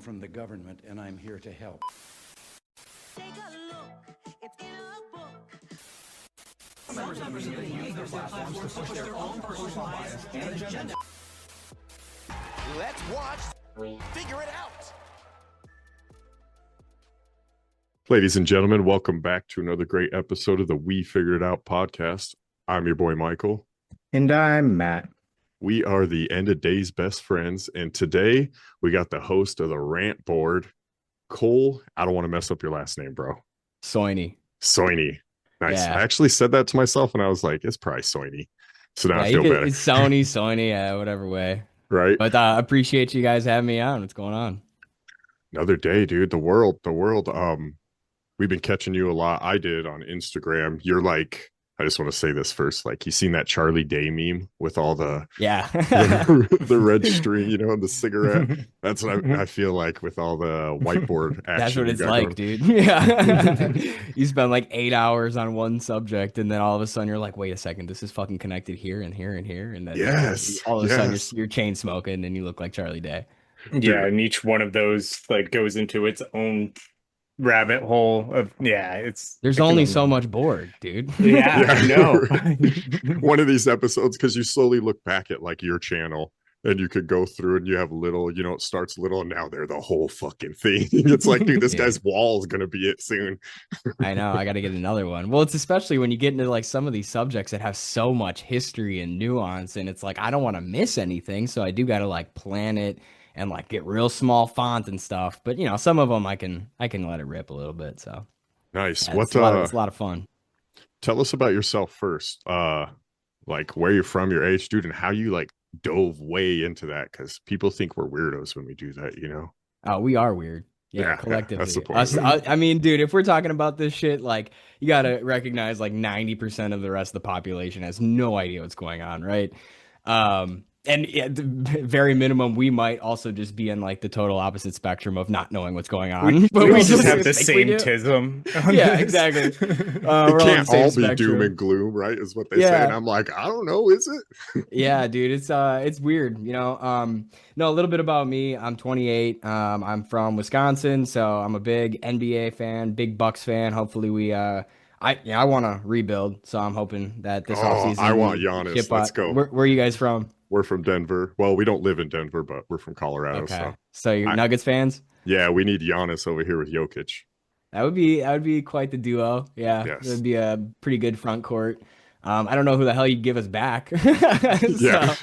from the government, and I'm here to help. Take a look, it's in a book. Some members of the community use their platforms to push their own personal bias and agenda. Let's watch Figure It Out. Ladies and gentlemen, welcome back to another great episode of the We Figured It Out podcast. I'm your boy, Michael. And I'm Matt. We are the end of days best friends. And today we got the host of the Rant Board, Cole. I don't want to mess up your last name, bro. Soini. Nice. Yeah. I actually said that to myself and I was like, it's probably Soini. So now I feel better. It's Soini, yeah, whatever way. Right. But I appreciate you guys having me on. What's going on? Another day, dude. The world. We've been catching you a lot. I did on Instagram. You're like, I just want to say this first. Like, you seen that Charlie Day meme with all the the red string, and the cigarette. That's what I feel like with all the whiteboard action. That's what it's like, dude. Yeah. You spend like 8 hours on one subject, and then all of a sudden you're like, wait a second, this is fucking connected here and here and here, and then all of a sudden you're chain smoking and you look like Charlie Day. Yeah, and each one of those like goes into its own rabbit hole of there's only so much board, dude. I know. One of these episodes, because you slowly look back at like your channel and you could go through and you have little, it starts little and now they're the whole fucking thing. It's like, dude, this guy's wall is gonna be it soon. I know, I gotta get another one. Well, it's especially when you get into like some of these subjects that have so much history and nuance, and it's like I don't want to miss anything, so I do gotta like plan it and like get real small font and stuff. But some of them I can let it rip a little bit. So nice. Yeah, it's a lot of fun. Tell us about yourself first. Like where you're from, your age, dude, and how you like dove way into that, because people think we're weirdos when we do that, Oh, we are weird. Yeah, collectively. That's the point. I mean, dude, if we're talking about this shit, like you gotta recognize like 90% of the rest of the population has no idea what's going on, right? And at the very minimum, we might also just be in like the total opposite spectrum of not knowing what's going on. But we just have the same tism. Yeah, exactly. It can't all be doom and gloom, right? Is what they say. And I'm like, I don't know, is it? Yeah, dude, it's weird, No, a little bit about me. I'm 28. I'm from Wisconsin, so I'm a big NBA fan, big Bucks fan. Hopefully I want to rebuild, so I'm hoping that this offseason. I want Giannis. Let's go. Where are you guys from? We're from Denver. Well, we don't live in Denver, but we're from Colorado. Okay. So you're Nuggets fans? Yeah, we need Giannis over here with Jokic. That would be quite the duo. Yeah, yes. It would be a pretty good front court. I don't know who the hell you'd give us back. Yeah,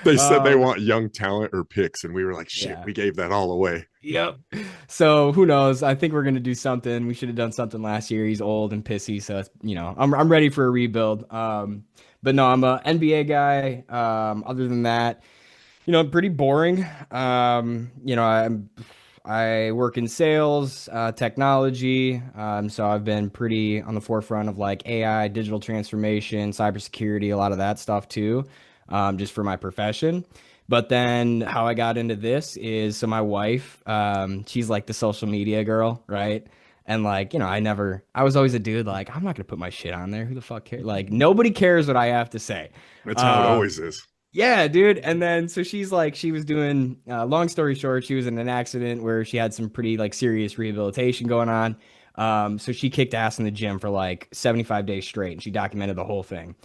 they said they want young talent or picks, and we were like, shit, we gave that all away. Yep. So who knows? I think we're gonna do something. We should have done something last year. He's old and pissy, so it's, I'm ready for a rebuild. But no, I'm a NBA guy. Other than that, pretty boring. I work in sales, technology. So I've been pretty on the forefront of like AI, digital transformation, cybersecurity, a lot of that stuff too, just for my profession. But then how I got into this is, so my wife, she's like the social media girl, right? And like, I was always a dude, like, I'm not going to put my shit on there. Who the fuck cares? Like, nobody cares what I have to say. That's how it always is. Yeah, dude. And then, so she's like, she was doing, long story short, she was in an accident where she had some pretty like serious rehabilitation going on. So she kicked ass in the gym for like 75 days straight, and she documented the whole thing.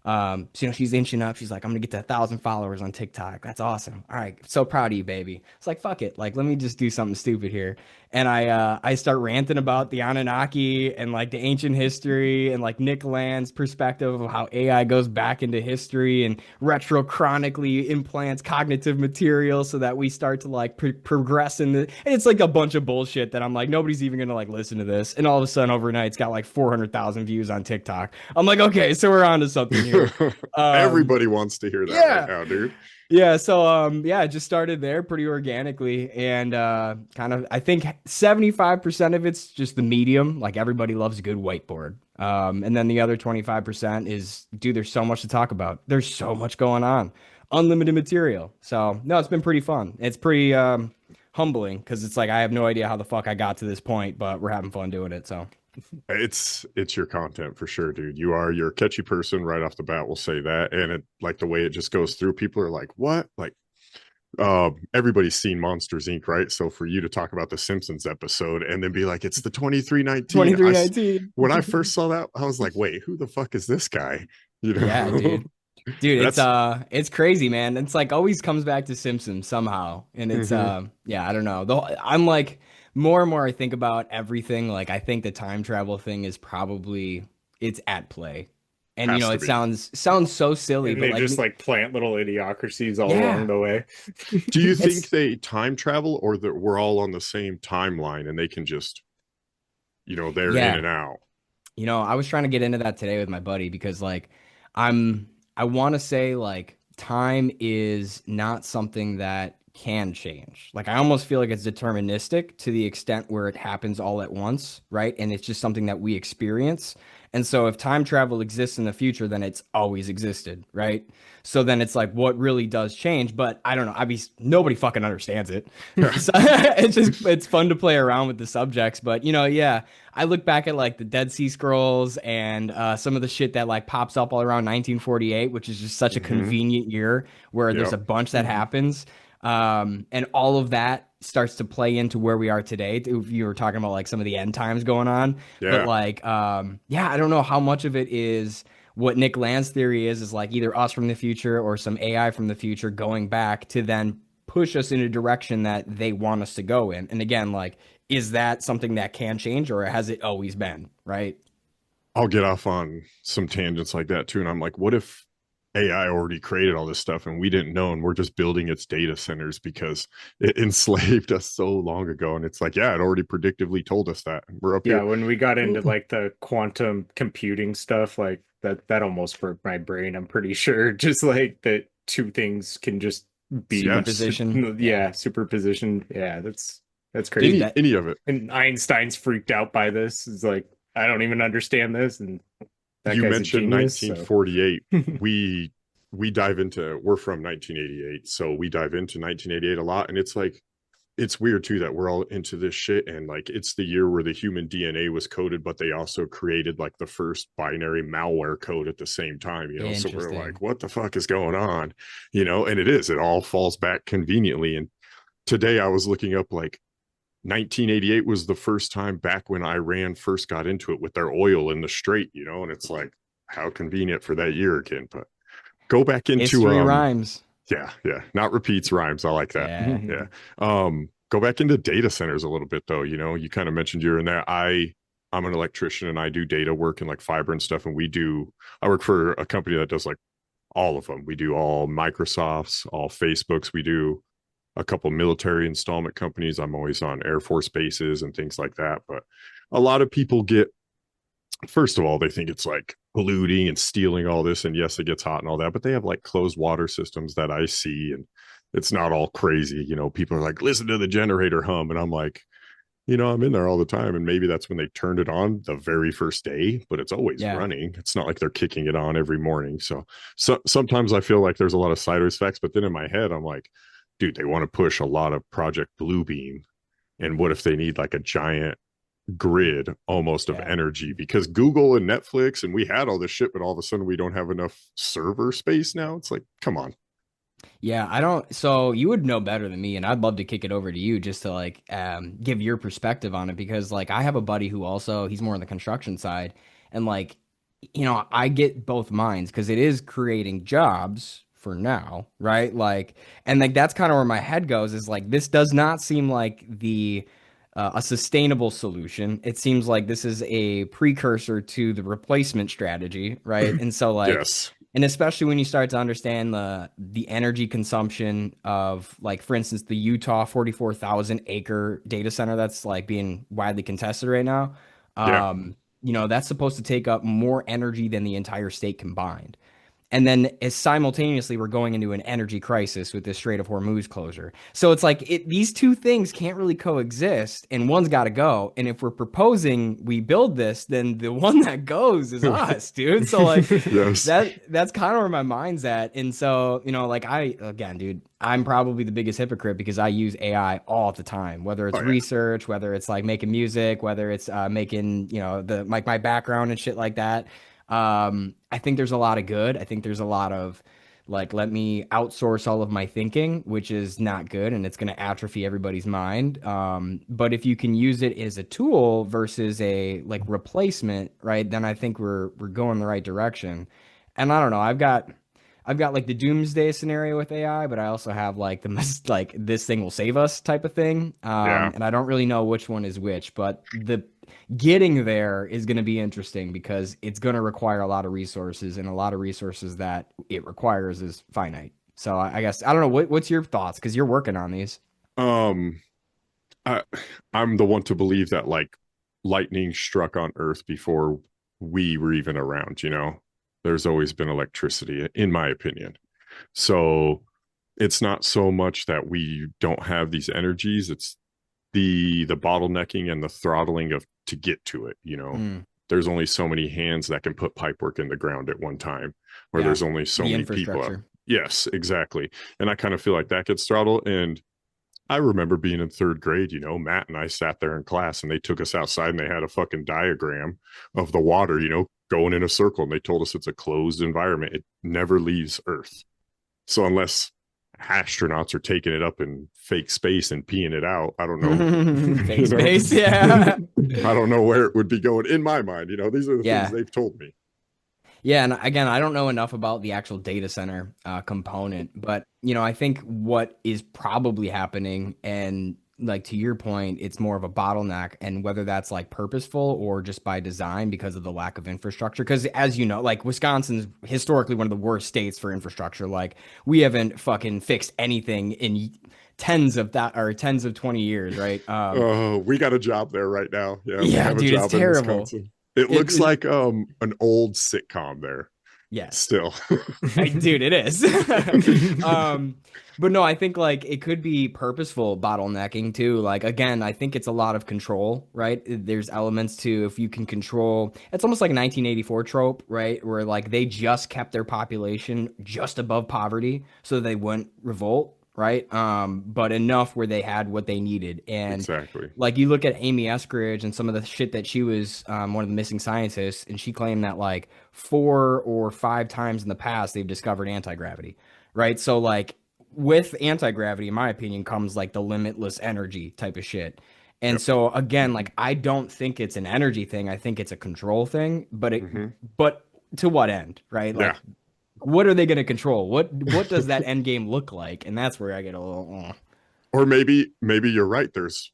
So, she's inching up. She's like, I'm going to get to 1,000 followers on TikTok. That's awesome. All right. So proud of you, baby. It's like, fuck it. Like, let me just do something stupid here. And I start ranting about the Anunnaki and like the ancient history and like Nick Land's perspective of how AI goes back into history and retrochronically implants cognitive material so that we start to like progress in the, and it's like a bunch of bullshit that I'm like, nobody's even going to like listen to this. And all of a sudden overnight, it's got like 400,000 views on TikTok. I'm like, okay, so we're on to something here. Everybody wants to hear that right now, dude. Yeah, so I just started there pretty organically, and kind of I think 75% of it's just the medium, like everybody loves a good whiteboard. And then the other 25% is, dude, there's so much to talk about. There's so much going on. Unlimited material. So, no, it's been pretty fun. It's pretty humbling because it's like I have no idea how the fuck I got to this point, but we're having fun doing it, so. It's your content for sure, dude. You're a catchy person right off the bat. We'll say that. And it, like the way it just goes through, people are like, what? Like everybody's seen Monsters Inc., right? So for you to talk about the Simpsons episode and then be like, it's the 2319. 2319. When I first saw that, I was like, wait, who the fuck is this guy? You know? Yeah, dude, it's crazy, man. It's like always comes back to Simpsons somehow, and it's yeah, I don't know. Though I'm like more and more I think about everything. Like I think the time travel thing is probably it's at play, and you know it sounds so silly, and but they just like plant little idiocracies all along the way. Do you think they time travel, or that we're all on the same timeline and they can just, you know, they're in and out? You know, I was trying to get into that today with my buddy because like I want to say like time is not something that can change. Like I almost feel like it's deterministic to the extent where it happens all at once, right? And it's just something that we experience. And so if time travel exists in the future, then it's always existed, right? So then it's like what really does change, but I don't know. Nobody fucking understands it. So it's fun to play around with the subjects, but you know, yeah. I look back at like the Dead Sea Scrolls and some of the shit that like pops up all around 1948, which is just such a convenient year where there's a bunch that happens. And all of that starts to play into where we are today. If you were talking about like some of the end times going on, but like, yeah, I don't know how much of it is what Nick Land's theory is like either us from the future or some AI from the future going back to then push us in a direction that they want us to go in. And again, like, is that something that can change or has it always been, right? I'll get off on some tangents like that too. And I'm like, what if AI already created all this stuff and we didn't know, and we're just building its data centers because it enslaved us so long ago? And it's like, yeah, it already predictively told us that. We're up here. Yeah, when we got into like the quantum computing stuff, like that almost broke my brain. I'm pretty sure just like that two things can just be superposition. Yeah, superposition. Yeah, that's crazy. Any of it. And Einstein's freaked out by this. It's like, I don't even understand this. And that you guy's mentioned a genius, 1948. So. we dive into, we're from 1988, so we dive into 1988 a lot, and it's like, it's weird too that we're all into this shit, and like it's the year where the human DNA was coded, but they also created like the first binary malware code at the same time, you know. So we're like, what the fuck is going on, you know? And it all falls back conveniently. And today I was looking up like 1988 was the first time back when Iran first got into it with their oil in the Strait, you know. And it's like, how convenient for that year again. But go back into history rhymes. Yeah, not repeats, rhymes. I like that. Yeah. Go back into data centers a little bit though. You know, you kind of mentioned you're in there. I'm an electrician and I do data work and like fiber and stuff. And I work for a company that does like all of them. We do all Microsofts, all Facebooks. We do a couple military installment companies. I'm always on Air Force bases and things like that. But a lot of people first of all, they think it's like polluting and stealing all this. And yes, it gets hot and all that, but they have like closed water systems that I see, and it's not all crazy. You know, people are like, listen to the generator hum. And I'm like, you know, I'm in there all the time. And maybe that's when they turned it on the very first day, but it's always running. It's not like they're kicking it on every morning. So sometimes I feel like there's a lot of sideways effects, but then in my head, I'm like, dude, they want to push a lot of Project Bluebeam. And what if they need like a giant grid almost of energy? Because Google and Netflix, and we had all this shit, but all of a sudden we don't have enough server space now. It's like, come on. Yeah, so you would know better than me, and I'd love to kick it over to you just to like give your perspective on it, because like I have a buddy who he's more on the construction side, and like, you know, I get both minds because it is creating jobs for now, right? Like, and like that's kind of where my head goes, is like, this does not seem like a sustainable solution. It seems like this is a precursor to the replacement strategy, right? And so like, yes. And especially when you start to understand the energy consumption of, like, for instance, the Utah 44,000 acre data center that's like being widely contested right now. You know, that's supposed to take up more energy than the entire state combined. And then as simultaneously, we're going into an energy crisis with this Strait of Hormuz closure. So it's like these two things can't really coexist, and one's got to go. And if we're proposing we build this, then the one that goes is us, dude. So like that's kind of where my mind's at. And so, you know, like dude, I'm probably the biggest hypocrite because I use AI all the time, whether it's research, whether it's like making music, whether it's making, you know, my background and shit like that. I think there's a lot of good. I think there's a lot of Like, let me outsource all of my thinking, which is not good, and it's going to atrophy everybody's mind. But if you can use it as a tool versus a like replacement, right, then I think we're going the right direction. And I don't know, I've got like the doomsday scenario with AI, but I also have like like this thing will save us type of thing. Yeah. And I don't really know which one is which, but the getting there is going to be interesting because it's going to require a lot of resources, and a lot of resources that it requires is finite. So I guess I don't know what's your thoughts, because you're working on these. Um, I, I'm the one to believe that like lightning struck on Earth before we were even around, you know. There's always been electricity, in my opinion. So it's not so much that we don't have these energies, it's the bottlenecking and the throttling of to get to it, you know. There's only so many hands that can put pipework in the ground at one time, or there's only so many people. Yes, exactly. And I kind of feel like that gets throttled. And I remember being in third grade, you know, Matt and I sat there in class and they took us outside and they had a fucking diagram of the water, you know, going in a circle. And they told us it's a closed environment. It never leaves Earth. So unless astronauts are taking it up in fake space and peeing it out, I don't know. Fake space, yeah. I don't know where it would be going in my mind. You know, these are the things they've told me. Yeah, and again, I don't know enough about the actual data center component, but you know, I think what is probably happening, and like to your point, it's more of a bottleneck, and whether that's like purposeful or just by design because of the lack of infrastructure. Because as you know, like Wisconsin's historically one of the worst states for infrastructure. Like we haven't fucking fixed anything in tens of 20 years, right? We got a job there right now. Yeah, we have dude, a job it's terrible. It looks like an old sitcom there. Yes. Still. Dude, it is. But no, I think like it could be purposeful bottlenecking too. Like again, I think it's a lot of control, right? There's elements to if you can control, it's almost like a 1984 trope, right? Where like they just kept their population just above poverty so they wouldn't revolt. Right. But enough where they had what they needed. And exactly. Like you look at Amy Eskridge and some of the shit that she was one of the missing scientists, and she claimed that like 4 or 5 times in the past they've discovered anti-gravity. Right. So like with anti-gravity, in my opinion, comes like the limitless energy type of shit. And so again, like I don't think it's an energy thing. I think it's a control thing. But but to what end? Right. Like what are they going to control? What does that end game look like? And that's where I get a little. Or maybe you're right.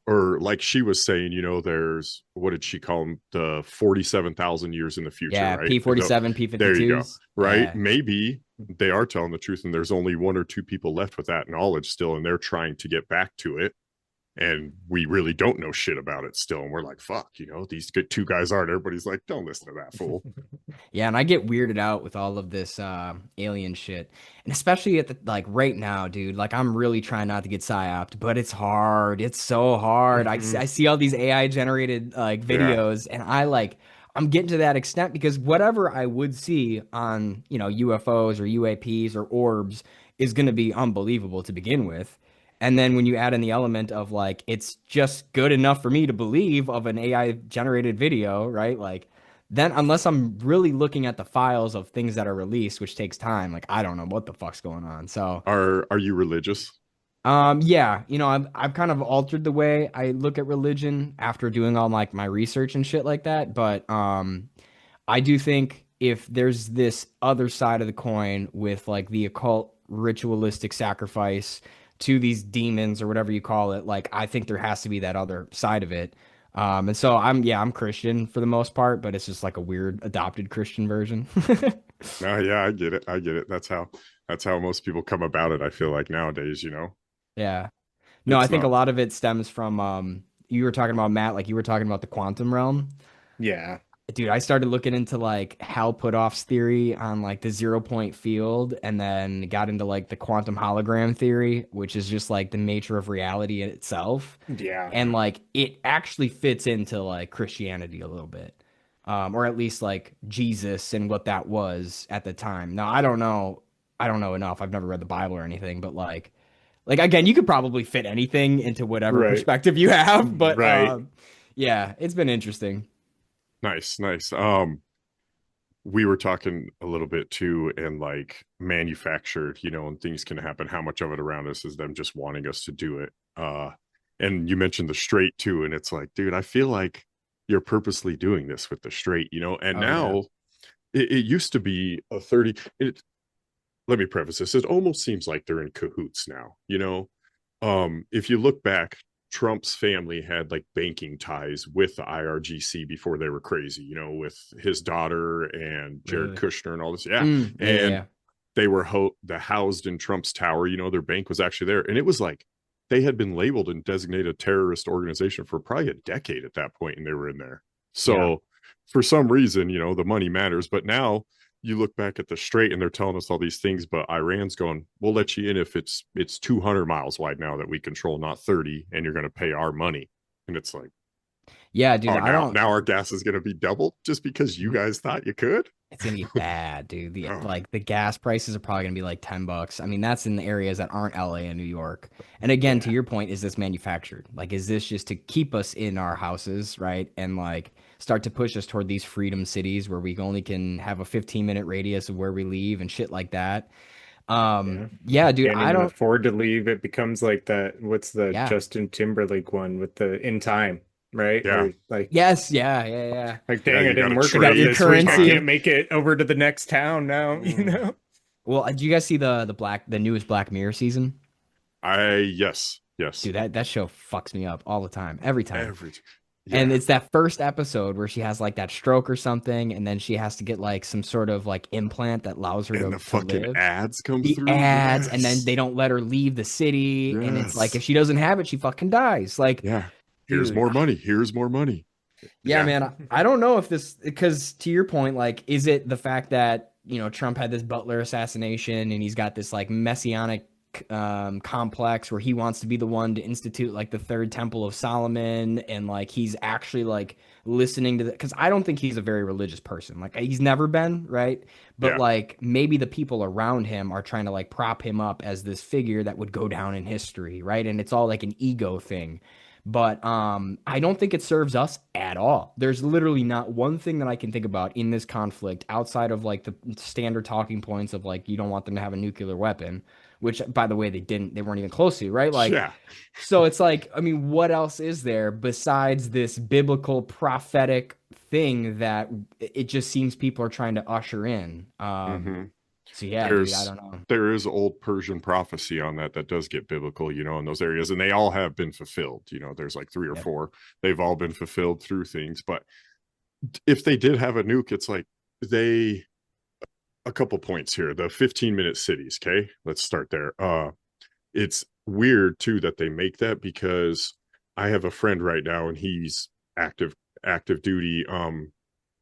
Or like she was saying, you know, there's what did she call them? The 47,000 years in the future. Yeah, right? P47, P52. There you go. Right. Yeah. Maybe they are telling the truth, and there's only 1 or 2 people left with that knowledge still, and they're trying to get back to it. And we really don't know shit about it still. And we're like, fuck, you know, these good 2 guys aren't. Everybody's like, don't listen to that fool. Yeah, and I get weirded out with all of this alien shit. And especially at the like right now, dude, like I'm really trying not to get psyoped, but it's hard. It's so hard. I see all these AI generated like videos, and I'm getting to that extent because whatever I would see on, you know, UFOs or UAPs or orbs is going to be unbelievable to begin with. And then when you add in the element of like, it's just good enough for me to believe of an AI generated video, right? Like then unless I'm really looking at the files of things that are released, which takes time, like I don't know what the fuck's going on. So are you religious? Yeah, you know, I've kind of altered the way I look at religion after doing all like my research and shit like that. But I do think if there's this other side of the coin with like the occult ritualistic sacrifice to these demons or whatever you call it, like I think there has to be that other side of it. And so I'm Christian for the most part, but it's just like a weird adopted Christian version. No, yeah, I get it. That's how most people come about it, I feel like nowadays, you know. Yeah. No, I think a lot of it stems from you were talking about, Matt, like you were talking about the quantum realm. Yeah. Dude, I started looking into like Hal Puthoff's theory on like the 0-point field, and then got into like the quantum hologram theory, which is just like the nature of reality in itself. Yeah. And like it actually fits into like Christianity a little bit. Or at least like Jesus and what that was at the time. Now, I don't know enough. I've never read the Bible or anything, but like again, you could probably fit anything into whatever perspective you have, but yeah, it's been interesting. Nice. we were talking a little bit too, and like manufactured, and things can happen. How much of it around us is them just wanting us to do it? And you mentioned the straight too, and it's like, dude, I feel like you're purposely doing this with the straight, and now it used to be a 30. Let me preface this. It almost seems like they're in cahoots now, if you look back, Trump's family had like banking ties with the IRGC before they were crazy, with his daughter and Jared Kushner and all this. They were housed in Trump's tower. Their bank was actually there. And it was like they had been labeled and designated a terrorist organization for probably a decade at that point, and they were in there. So for some reason, the money matters. But now you look back at the strait and they're telling us all these things, but Iran's going, we'll let you in if it's 200 miles wide now that we control, not 30, and you're going to pay our money. And it's like, yeah, dude, now our gas is going to be doubled just because you guys thought you could. It's gonna be bad, dude. Like the gas prices are probably gonna be like $10. I mean, that's in the areas that aren't LA and New York. And again, to your point, is this manufactured? Like, is this just to keep us in our houses, right? And like start to push us toward these freedom cities where we only can have a 15-minute radius of where we leave and shit like that. Dude, I don't afford to leave. It becomes like that. What's the Justin Timberlake one with the In Time? Right? Yeah. Like, yes, yeah. Like, dang, I didn't work got your this currency. week. I can't make it over to the next town now. Well, do you guys see the newest Black Mirror season? Yes. Dude, that show fucks me up all the time, every time. Yeah. And it's that first episode where she has like that stroke or something, and then she has to get like some sort of like implant that allows her the fucking live. ads come the through. Ads, and then they don't let her leave the city, and it's like if she doesn't have it, she fucking dies. Like, here's more money. Here's more money. Yeah, man. I don't know if this, because to your point, like, is it the fact that, Trump had this Butler assassination and he's got this like messianic complex where he wants to be the one to institute like the third temple of Solomon, and like he's actually like listening to because I don't think he's a very religious person. Like he's never been, right? But like maybe the people around him are trying to like prop him up as this figure that would go down in history, right? And it's all like an ego thing. But I don't think it serves us at all. There's literally not one thing that I can think about in this conflict outside of like the standard talking points of like you don't want them to have a nuclear weapon, which by the way they weren't even close to, right? Like so it's like, I mean, what else is there besides this biblical prophetic thing that it just seems people are trying to usher in? So yeah, dude, I don't know. There is old Persian prophecy on that does get biblical, in those areas, and they all have been fulfilled. There's like 3 or 4. They've all been fulfilled through things. But if they did have a nuke, it's like a couple points here. The 15-minute cities, okay? Let's start there. It's weird too that they make that, because I have a friend right now and he's active duty.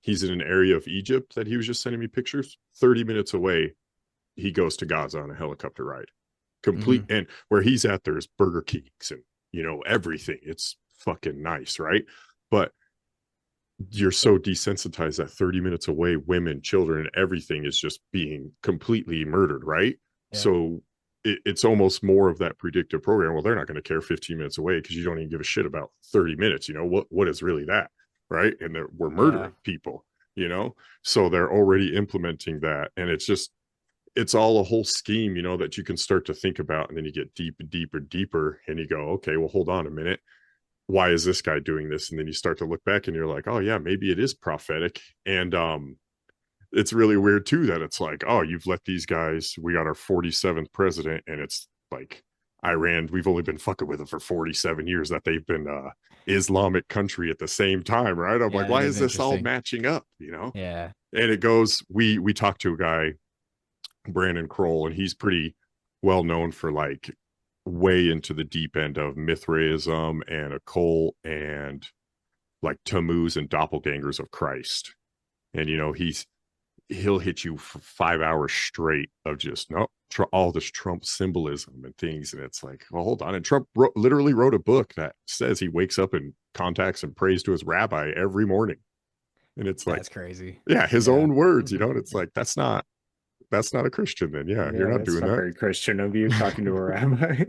He's in an area of Egypt that he was just sending me pictures. 30 minutes away, he goes to Gaza on a helicopter ride. Complete. And where he's at, there's Burger Kings and, everything. It's fucking nice, right? But you're so desensitized that 30 minutes away, women, children, everything is just being completely murdered, right? So it's almost more of that predictive program. Well, they're not going to care 15 minutes away because you don't even give a shit about 30 minutes. What is really that? Right. And we're murdering people, so they're already implementing that. And it's all a whole scheme, that you can start to think about. And then you get deeper, and you go, okay, well, hold on a minute. Why is this guy doing this? And then you start to look back and you're like, oh yeah, maybe it is prophetic. And it's really weird too, that it's like, oh, you've let these guys, we got our 47th president, and it's like Iran, we've only been fucking with them for 47 years, that they've been Islamic country at the same time, right? I'm like, why is this all matching up? Yeah. And it goes, we talked to a guy, Brandon Kroll, and he's pretty well known for like way into the deep end of Mithraism and occult and like Tammuz and doppelgangers of Christ. And he'll hit you for 5 hours straight of just all this Trump symbolism and things. And it's like, well, hold on. And Trump literally wrote a book that says he wakes up and contacts and prays to his rabbi every morning. And it's like, that's crazy. Yeah, his own words, and it's like, that's not a Christian then. Yeah, you're not doing that. Very Christian of you talking to a rabbi.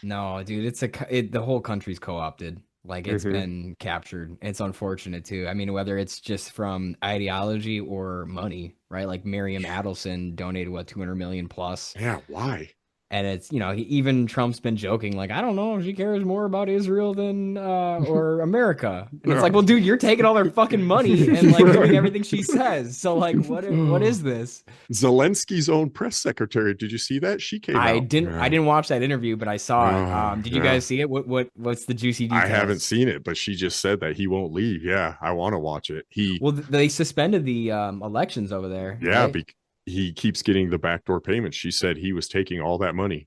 No, dude, the whole country's co-opted. Like it's been captured. It's unfortunate too. I mean, whether it's just from ideology or money, right? Like Miriam Adelson donated what 200 million plus. Yeah, why? And it's, even Trump's been joking, like, I don't know if she cares more about Israel than or America. And it's like, well, dude, you're taking all their fucking money and like doing everything she says. So like, what is this? Zelensky's own press secretary. Did you see that? She came out. I didn't watch that interview, but I saw it. Did you guys see it? What's the juicy details? I haven't seen it, but she just said that he won't leave. Yeah, I want to watch it. Well, they suspended the elections over there. Yeah, right? He keeps getting the backdoor payments. She said he was taking all that money.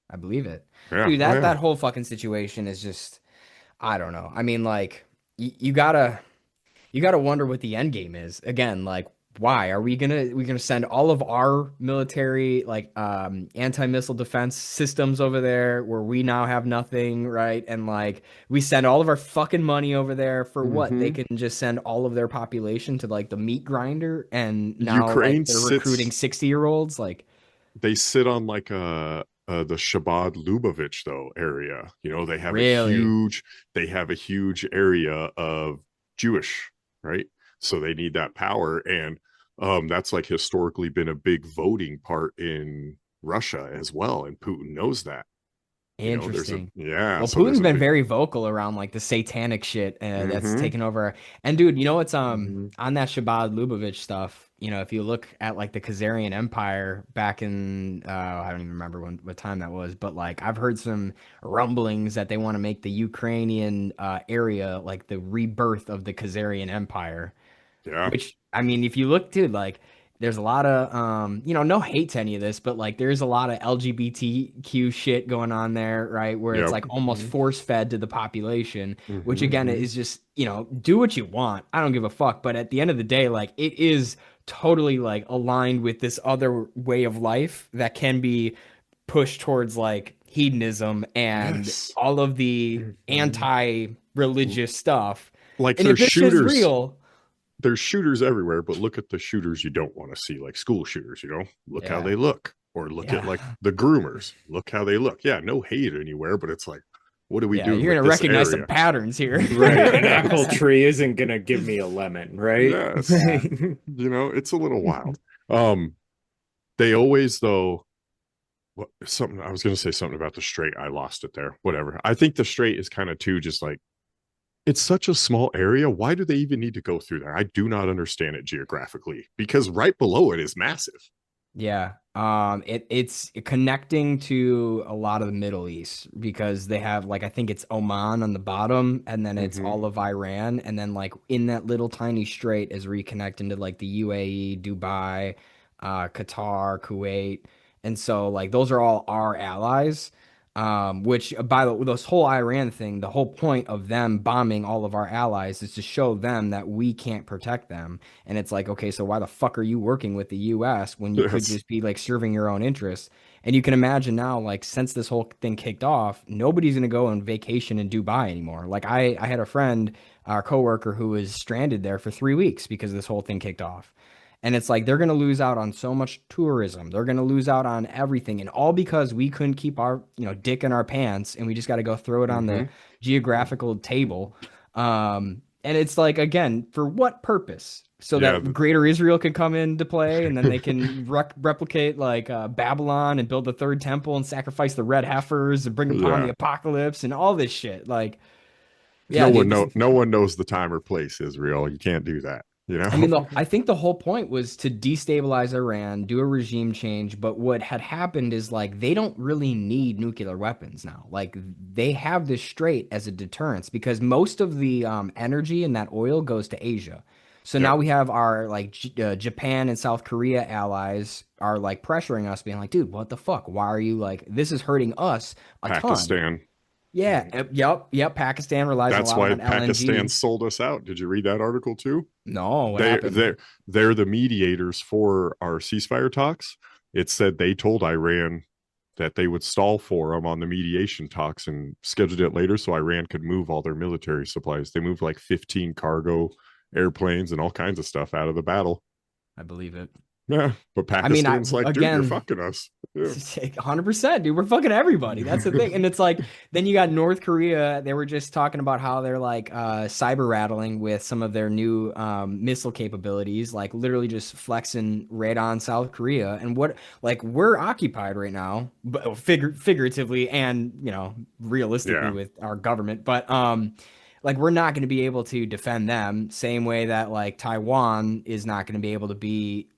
I believe it. Yeah. Dude, that whole fucking situation is just, I don't know. I mean, like, you gotta wonder what the end game is. Again, like, why are we gonna send all of our military like anti-missile defense systems over there where we now have nothing, right? And like we send all of our fucking money over there for what? They can just send all of their population to like the meat grinder, and now Ukraine they're recruiting 60-year-olds. Like they sit on like the Shabbat Lubavitch though area. They have a huge area of Jewish, right? So they need that power, and that's like historically been a big voting part in Russia as well, and Putin knows that. Interesting. Well, so Putin's been very vocal around like the satanic shit that's taken over. And dude, it's on that Shabbat Lubavitch stuff. If you look at like the Khazarian Empire back in I don't even remember what time that was, but like I've heard some rumblings that they want to make the Ukrainian area like the rebirth of the Khazarian Empire. Yeah. Which, I mean, if you look, dude, like there's a lot of, no hate to any of this, but like there's a lot of LGBTQ shit going on there, right? Where it's like almost force fed to the population, which again is just, do what you want. I don't give a fuck. But at the end of the day, like it is totally like aligned with this other way of life that can be pushed towards like hedonism and all of the anti-religious stuff. Like and there's if this shooters. is real, there's shooters everywhere, but look at the shooters you don't want to see, like school shooters, look how they look, or look at like the groomers, look how they look. Yeah, no hate anywhere, but it's like, what do we do? You're going to recognize some patterns here. Right. An apple tree isn't going to give me a lemon, right? Yes. It's a little wild. They always, though, I was going to say something about the Strait. I lost it there. Whatever. I think the Strait is kind of too just like, it's such a small area. Why do they even need to go through there? I do not understand it geographically, because right below it is massive. Yeah. It's connecting to a lot of the Middle East because they have like, I think it's Oman on the bottom, and then it's all of Iran. And then like in that little tiny strait is reconnecting to like the UAE, Dubai, Qatar, Kuwait. And so like, those are all our allies. Which by the way, this whole Iran thing, the whole point of them bombing all of our allies is to show them that we can't protect them. And it's like, okay, so why the fuck are you working with the US when you could just be like serving your own interests? And you can imagine now, like, since this whole thing kicked off, nobody's going to go on vacation in Dubai anymore. Like I had a friend, our coworker, who was stranded there for 3 weeks because this whole thing kicked off. And it's like, they're going to lose out on so much tourism. They're going to lose out on everything. And all because we couldn't keep our, dick in our pants, and we just got to go throw it on the geographical table. And it's like, again, for what purpose? So that Greater Israel could come into play, and then they can replicate like Babylon and build the third temple and sacrifice the red heifers and bring upon the apocalypse and all this shit. Like, no one knows the time or place, Israel. You can't do that. I mean, I think the whole point was to destabilize Iran, do a regime change. But what had happened is like, they don't really need nuclear weapons now. Like they have this strait as a deterrence because most of the energy and that oil goes to Asia. So now we have our like Japan and South Korea allies are like pressuring us, being like, dude, what the fuck? Why are you like, this is hurting us a Pakistan. ton. Yeah. Yep. Pakistan relies a lot on LNG. That's why Pakistan sold us out. Did you read that article too? No. They're the mediators for our ceasefire talks. It said they told Iran that they would stall for them on the mediation talks and scheduled it later so Iran could move all their military supplies. They moved like 15 cargo airplanes and all kinds of stuff out of the battle. I believe it. Yeah, but Pakistan's dude, you're fucking us. 100%, dude. We're fucking everybody. That's the thing. And it's like, then you got North Korea. They were just talking about how they're like cyber rattling with some of their new missile capabilities, like literally just flexing right on South Korea. And what, like, we're occupied right now, but figuratively and, you know, realistically with our government. But like, we're not going to be able to defend them same way that like Taiwan is not going to be able to be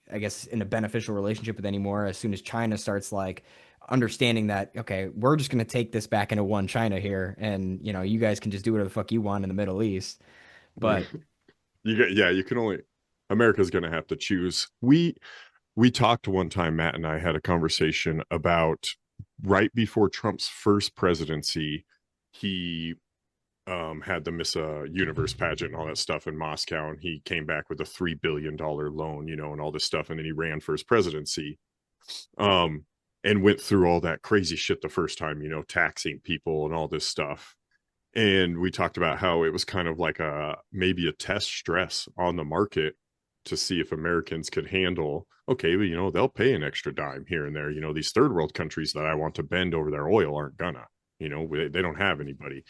I guess in a beneficial relationship with anymore as soon as China starts like understanding that, okay, we're just going to take this back into one China here. And, you know, you guys can just do whatever the fuck you want in the Middle East. But you can only, America's going to have to choose. We talked one time, Matt and I had a conversation about right before Trump's first presidency, he had the Miss Universe pageant and all that stuff in Moscow, and he came back with a $3 billion loan, you know, and all this stuff, and then he ran for his presidency, and went through all that crazy shit the first time, you know, taxing people and all this stuff. And we talked about how it was kind of like maybe a test stress on the market to see if Americans could handle, okay, well, you know, they'll pay an extra dime here and there. You know, these third world countries that I want to bend over their oil aren't gonna, you know, they don't have anybody.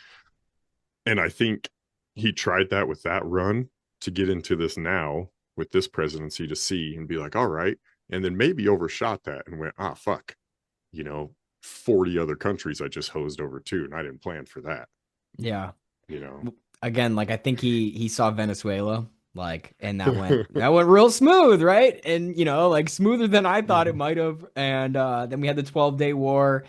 And I think he tried that with that run to get into this now with this presidency to see and be like, all right. And then maybe overshot that and went, fuck, you know, 40 other countries I just hosed over too. And I didn't plan for that. yeah, You know, again, like I think he saw Venezuela, like, and that went real smooth, right? And you know, like smoother than I thought it might have. And then we had the 12-day war,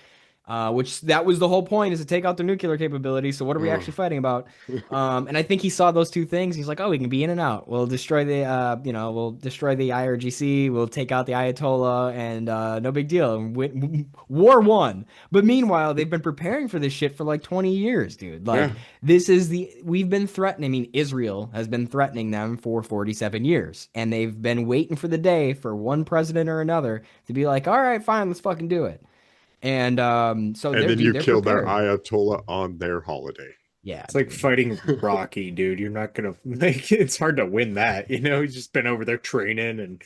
which that was the whole point, is to take out their nuclear capability. So what are we actually fighting about? And I think he saw those two things. He's like, oh, we can be in and out. We'll destroy the, we'll destroy the IRGC. We'll take out the Ayatollah, and no big deal. And war won. But meanwhile, they've been preparing for this shit for like 20 years, dude. Like, this is we've been threatening. I mean, Israel has been threatening them for 47 years, and they've been waiting for the day for one president or another to be like, all right, fine, let's fucking do it. And so and then you kill prepared. their Ayatollah on their holiday. Yeah, It's like fighting Rocky, dude. You're not gonna like. It's hard to win that, you know. He's just been over there training and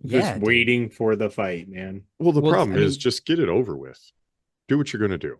just waiting for the fight, man. Well, the problem is just get it over with. Do what you're gonna do.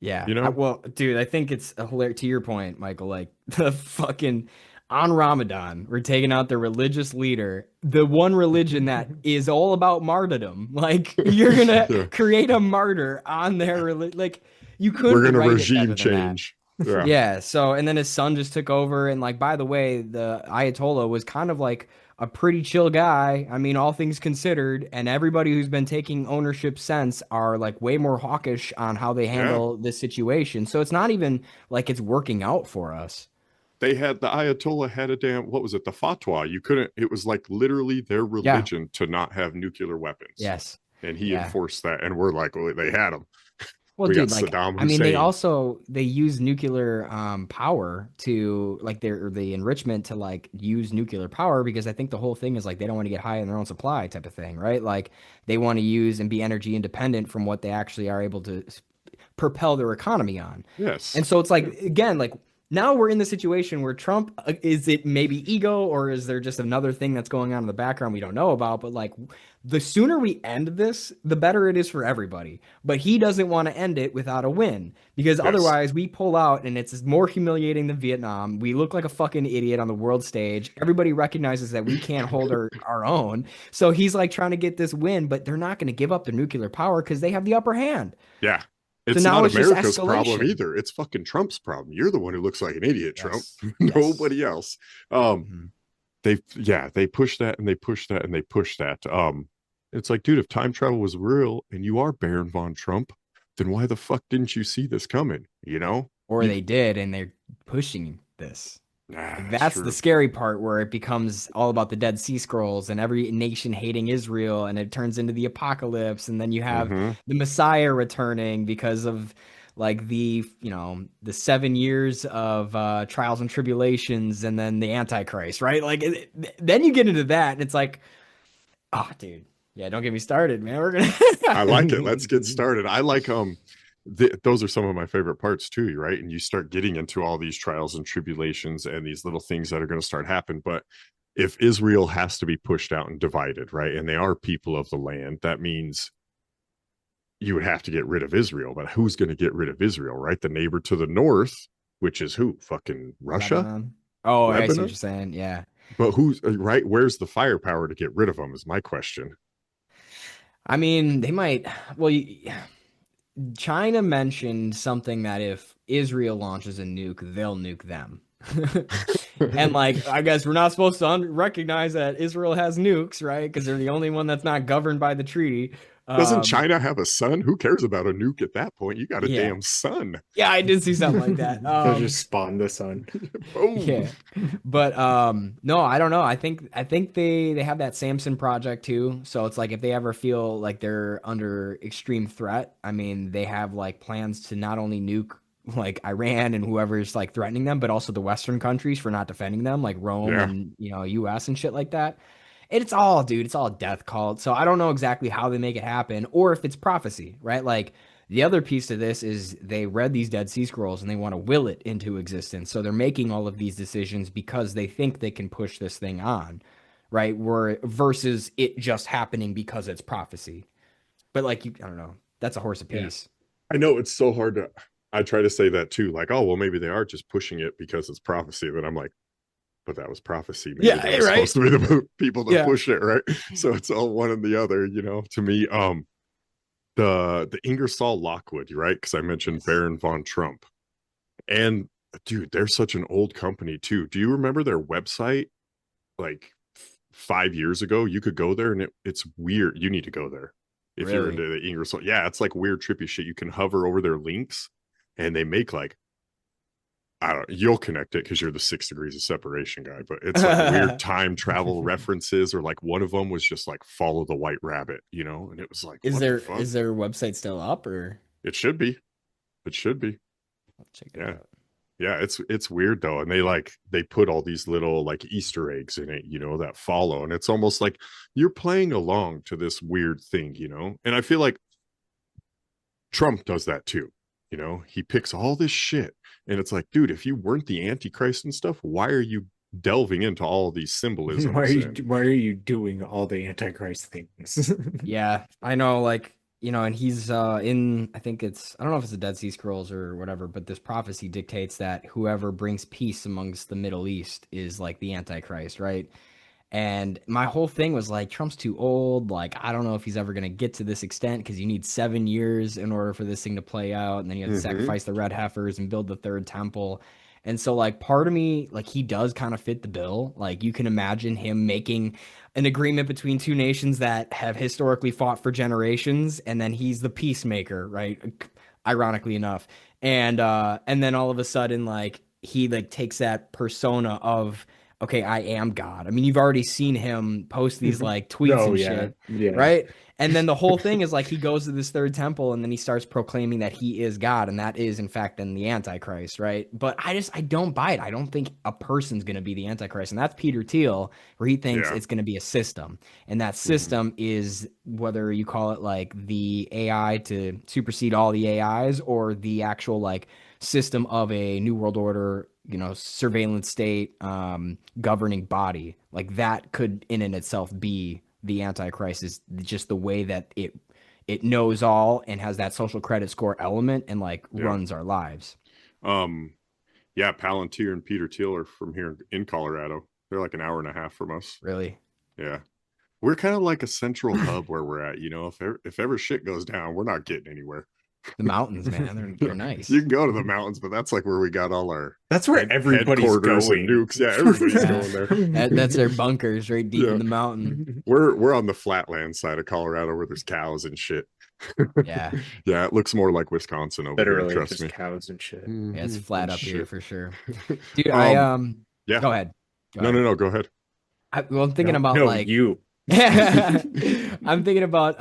Yeah, you know. Well, dude, I think it's hilarious. To your point, Michael, like the fucking on Ramadan, we're taking out the religious leader, the one religion that is all about martyrdom. Like, you're gonna create a martyr on their religion. Like, you couldn't. We're gonna regime change. Yeah. So, and then his son just took over, and like, by the way, the Ayatollah was kind of like a pretty chill guy. I mean, all things considered, and everybody who's been taking ownership since are like way more hawkish on how they handle this situation. So it's not even like it's working out for us. They had the Ayatollah had a damn, what was it? The fatwa. You couldn't, it was like literally their religion to not have nuclear weapons. Yes. And he enforced that. And we're like, well, they had them. Well, dude, like, Saddam Hussein. I mean, they use nuclear power to like the enrichment to like use nuclear power, because I think the whole thing is like they don't want to get high in their own supply type of thing, right? Like they want to use and be energy independent from what they actually are able to propel their economy on. Yes. And so it's like, again, like, now we're in the situation where Trump, is it maybe ego, or is there just another thing that's going on in the background we don't know about? But like, the sooner we end this, the better it is for everybody. But he doesn't want to end it without a win, because otherwise we pull out and it's more humiliating than Vietnam. We look like a fucking idiot on the world stage. Everybody recognizes that we can't hold our own. So he's like trying to get this win, but they're not going to give up their nuclear power because they have the upper hand. Yeah. It's not America's problem either. It's fucking Trump's problem. You're the one who looks like an idiot, Trump. Nobody else. They push that and they push that and they push that. It's like, dude, if time travel was real and you are Baron von Trump, then why the fuck didn't you see this coming? You know? Or they did, and they're pushing this. That's the scary part, where it becomes all about the Dead Sea Scrolls and every nation hating Israel, and it turns into the apocalypse, and then you have the Messiah returning because of like the 7 years of trials and tribulations, and then the Antichrist, right? Like then you get into that, and it's like, oh, dude, yeah, don't get me started, man. We're gonna. I like it. Let's get started. I like those are some of my favorite parts too, right? And you start getting into all these trials and tribulations and these little things that are going to start happening. But if Israel has to be pushed out and divided, right? And they are people of the land, that means you would have to get rid of Israel. But who's going to get rid of Israel, right? The neighbor to the north, which is who? Fucking Russia? Lebanon. Oh, I see Lebanon? what you're saying. Yeah. But who's right? Where's the firepower to get rid of them is my question. I mean, they might. Well, China mentioned something that if Israel launches a nuke, they'll nuke them. And like, I guess we're not supposed to recognize that Israel has nukes, right? Because they're the only one that's not governed by the treaty. Doesn't China have a sun? Who cares about a nuke at that point? You got a Yeah. damn sun. Yeah, I did see something like that. They'll just spawn the sun. Boom. Yeah, but no, I don't know. I think they have that Samson project too. So it's like if they ever feel like they're under extreme threat, I mean, they have like plans to not only nuke like Iran and whoever's like threatening them, but also the Western countries for not defending them, like Rome Yeah. and US and shit like that. It's all, dude, it's all death cult. So I don't know exactly how they make it happen or if it's prophecy, right? Like the other piece to this is they read these Dead Sea Scrolls and they want to will it into existence. So they're making all of these decisions because they think they can push this thing on, right? Versus it just happening because it's prophecy. But like, I don't know. That's a horse apiece. I know it's so hard to. I try to say that too. Like, oh, well, maybe they are just pushing it because it's prophecy. But I'm like, but that was prophecy. Maybe Yeah, they were right. supposed to be the people to Yeah. push it, right? So it's all one and the other, to me. The Ingersoll Lockwood, right? Because I mentioned Yes. Baron von Trump. And dude, they're such an old company too. Do you remember their website? Like 5 years ago, you could go there and it's weird. You need to go there if you're Really? into the Ingersoll. Yeah, it's like weird, trippy shit. You can hover over their links and they make like, I don't. You'll connect it because you're the 6 degrees of separation guy. But it's like weird time travel references, or like one of them was just like follow the white rabbit, and it was like, Is what their the fuck? is their website still up or It should be. It should be. I'll check it Yeah. out? Yeah, it's weird though, and they put all these little like Easter eggs in it, that follow, and it's almost like you're playing along to this weird thing, And I feel like Trump does that too, He picks all this shit, and it's like, dude, if you weren't the Antichrist and stuff, why are you delving into all of these symbolisms? Why are you doing all the Antichrist things? Yeah, I know, like, and he's in, I think I don't know if it's the Dead Sea Scrolls or whatever, but this prophecy dictates that whoever brings peace amongst the Middle East is like the Antichrist, right? And my whole thing was like, Trump's too old. Like, I don't know if he's ever going to get to this extent because you need 7 years in order for this thing to play out. And then you have to sacrifice the red heifers and build the third temple. And so, like, part of me, like, he does kind of fit the bill. Like, you can imagine him making an agreement between two nations that have historically fought for generations. And then he's the peacemaker, right? Ironically enough. And then all of a sudden, like, he, like, takes that persona of, okay, I am God. I mean, you've already seen him post these like tweets and shit, right? And then the whole thing is like he goes to this third temple and then he starts proclaiming that he is God, and that is in fact then the Antichrist, right? But I don't buy it. I don't think a person's going to be the Antichrist, and that's Peter Thiel, where he thinks it's going to be a system, and that system is whether you call it like the AI to supersede all the AIs or the actual like system of a new world order, surveillance state, governing body, like that could in and itself be the Antichrist, is just the way that it knows all and has that social credit score element and like runs our lives. Yeah, Palantir and Peter Thiel are from here in Colorado. They're like an hour and a half from us. Really? Yeah. We're kind of like a central hub where we're at, if ever shit goes down, we're not getting anywhere. The mountains, man, they're nice. You can go to the mountains, but that's like where we got all our that's where everybody's headquarters going. And nukes. Yeah, everybody's going there. That's their bunkers right deep in the mountain. We're on the flatland side of Colorado where there's cows and shit. Yeah. Yeah, it looks more like Wisconsin over Literally, here, trust just me. cows and shit. Yeah, it's flat up here for sure. Dude, Yeah. Go ahead. No, go ahead. I'm thinking about like you. I'm thinking about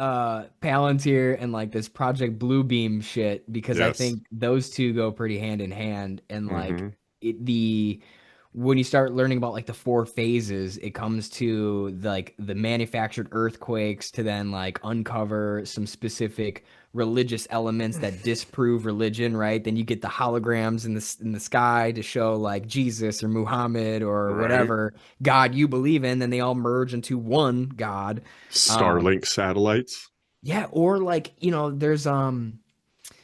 Palantir and like this Project Bluebeam shit because I think those two go pretty hand in hand, and like when you start learning about like the 4 phases, it comes to like the manufactured earthquakes to then like uncover some specific religious elements that disprove religion, right? Then you get the holograms in the sky to show like Jesus or Muhammad or whatever God you believe in. Then they all merge into one God. Starlink satellites. Yeah, or like,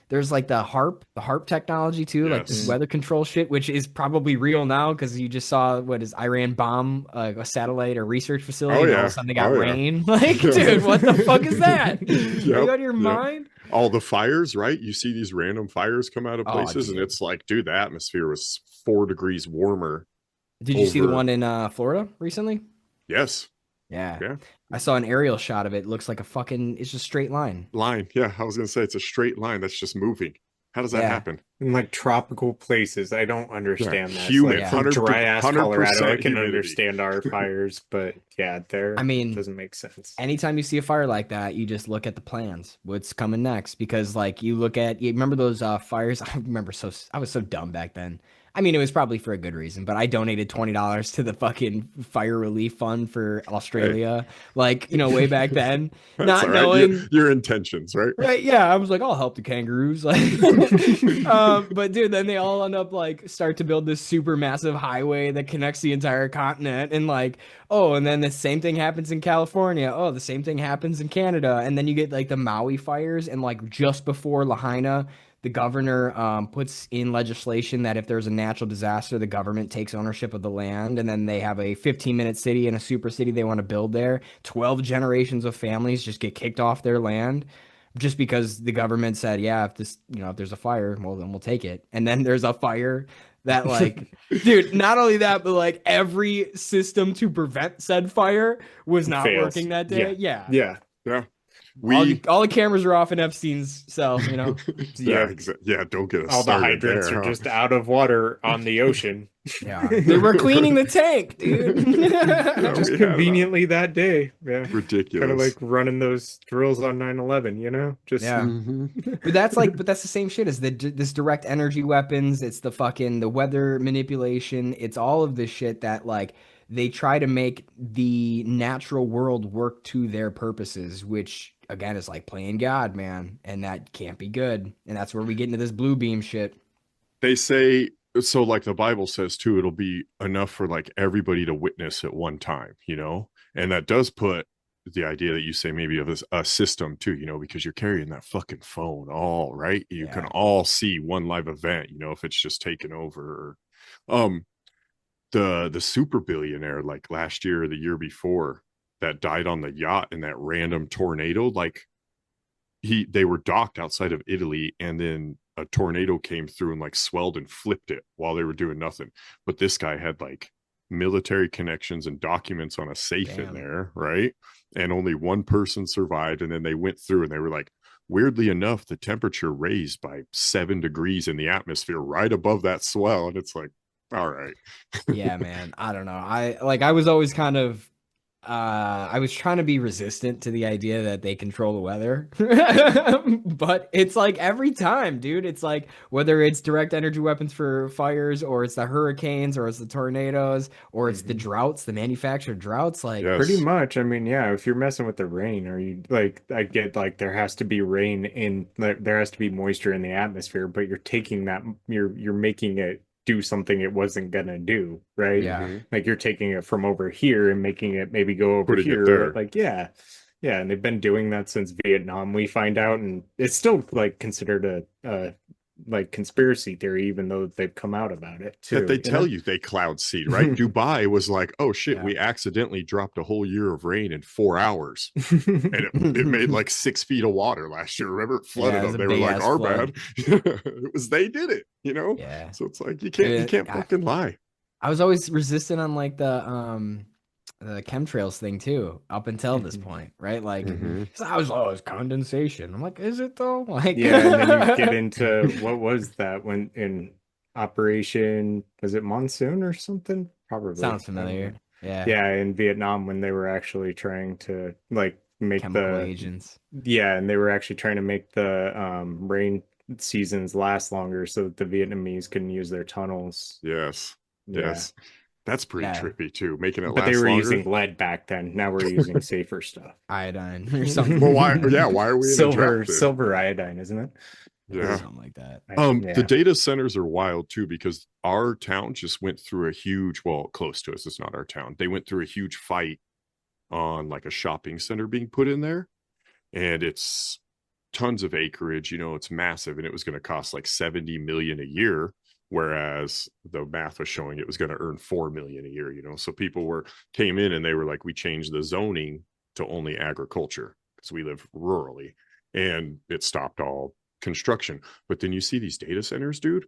there's like the harp technology too, like this weather control shit, which is probably real now because you just saw what is Iran bomb a satellite or research facility, and all of a sudden they got rain. Like, dude, what the fuck is that? Are you out of your mind? All the fires, right? You see these random fires come out of places, and it's like, dude, the atmosphere was 4 degrees warmer. Did you see the one in Florida recently? Yes. Yeah. I saw an aerial shot of it. It looks like it's just a straight line. Yeah, I was gonna say it's a straight line that's just moving. How does that happen? In like tropical places, I don't understand that. Humid, like, from dry ass Colorado, I can humidity. understand our fires, but yeah, it doesn't make sense. Anytime you see a fire like that, you just look at the plans. What's coming next? Because like you remember those fires? I was so dumb back then. I mean, it was probably for a good reason, but I donated $20 to the fucking fire relief fund for Australia, way back then, not knowing your intentions, right? Right. Yeah. I was like, I'll help the kangaroos. But dude, then they all end up start to build this super massive highway that connects the entire continent. And and then the same thing happens in California. Oh, the same thing happens in Canada. And then you get the Maui fires. And just before Lahaina, the governor puts in legislation that if there's a natural disaster, the government takes ownership of the land, and then they have a 15-minute city and a super city they want to build there. 12 generations of families just get kicked off their land just because the government said, if there's a fire, well, then we'll take it. And then there's a fire that dude, not only that, but every system to prevent said fire was not working that day. Yeah. All the cameras are off in Epstein's cell, Don't get us all started. The hydrants are just out of water on the ocean. Yeah, they were cleaning the tank, dude. Just conveniently that day. Yeah, ridiculous. Kind of like running those drills on 9/11, Just But that's the same shit as this direct energy weapons. It's the weather manipulation. It's all of this shit that they try to make the natural world work to their purposes, which again is like playing God, man, and that can't be good. And that's where we get into this blue beam shit. They say so, the Bible says too, it'll be enough for everybody to witness at one time, and that does put the idea that you say maybe of a system too, because you're carrying that fucking phone all right. You can all see one live event, if it's just taken over. The super billionaire last year or the year before that died on the yacht in that random tornado, they were docked outside of Italy, and then a tornado came through and swelled and flipped it while they were doing nothing. But this guy had military connections and documents on a safe in there, right? And only one person survived, and then they went through and they were weirdly enough, the temperature raised by 7 degrees in the atmosphere right above that swell, and it's all right. Yeah, man. I don't know. I was always kind of I was trying to be resistant to the idea that they control the weather. But it's every time, dude. It's whether it's direct energy weapons for fires, or it's the hurricanes, or it's the tornadoes, or it's the droughts, the manufactured droughts. Pretty much. I mean, yeah, if you're messing with the rain, or you I get there has to be rain there has to be moisture in the atmosphere, but you're taking that, you're making it do something it wasn't gonna do, right? Yeah. You're taking it from over here and making it maybe go over here. Yeah, and they've been doing that since Vietnam, we find out, and it's still considered a conspiracy theory, even though they've come out about it too. That they tell you they cloud seed, right? Dubai was oh shit, we accidentally dropped a whole year of rain in 4 hours, and it made 6 feet of water last year. Remember, it flooded them. They were our bad. It was they did it, Yeah. So it's you can't fucking lie. I was always resistant on the chemtrails thing too, up until this point, right? I was always condensation. I'm is it though? Yeah, and then you get into what was that when in Operation, was it Monsoon or something? Probably sounds familiar. Yeah, in Vietnam, when they were actually trying to make chemical agents. Yeah, and they were actually trying to make the rain seasons last longer so that the Vietnamese couldn't use their tunnels. Yes. That's pretty trippy too, making it last But they were longer. using lead back then. Now we're using safer stuff. Iodine or something. Well, why are we in silver iodine, isn't it? Yeah. Something like that. The data centers are wild too, because our town just went through a huge, well, close to us, it's not our town. They went through a huge fight on like a shopping center being put in there, and it's tons of acreage, it's massive, and it was going to cost like 70 million a year, whereas the math was showing it was going to earn 4 million a year. So people came in and they were like, we changed the zoning to only agriculture because we live rurally, and it stopped all construction. But then you see these data centers, dude,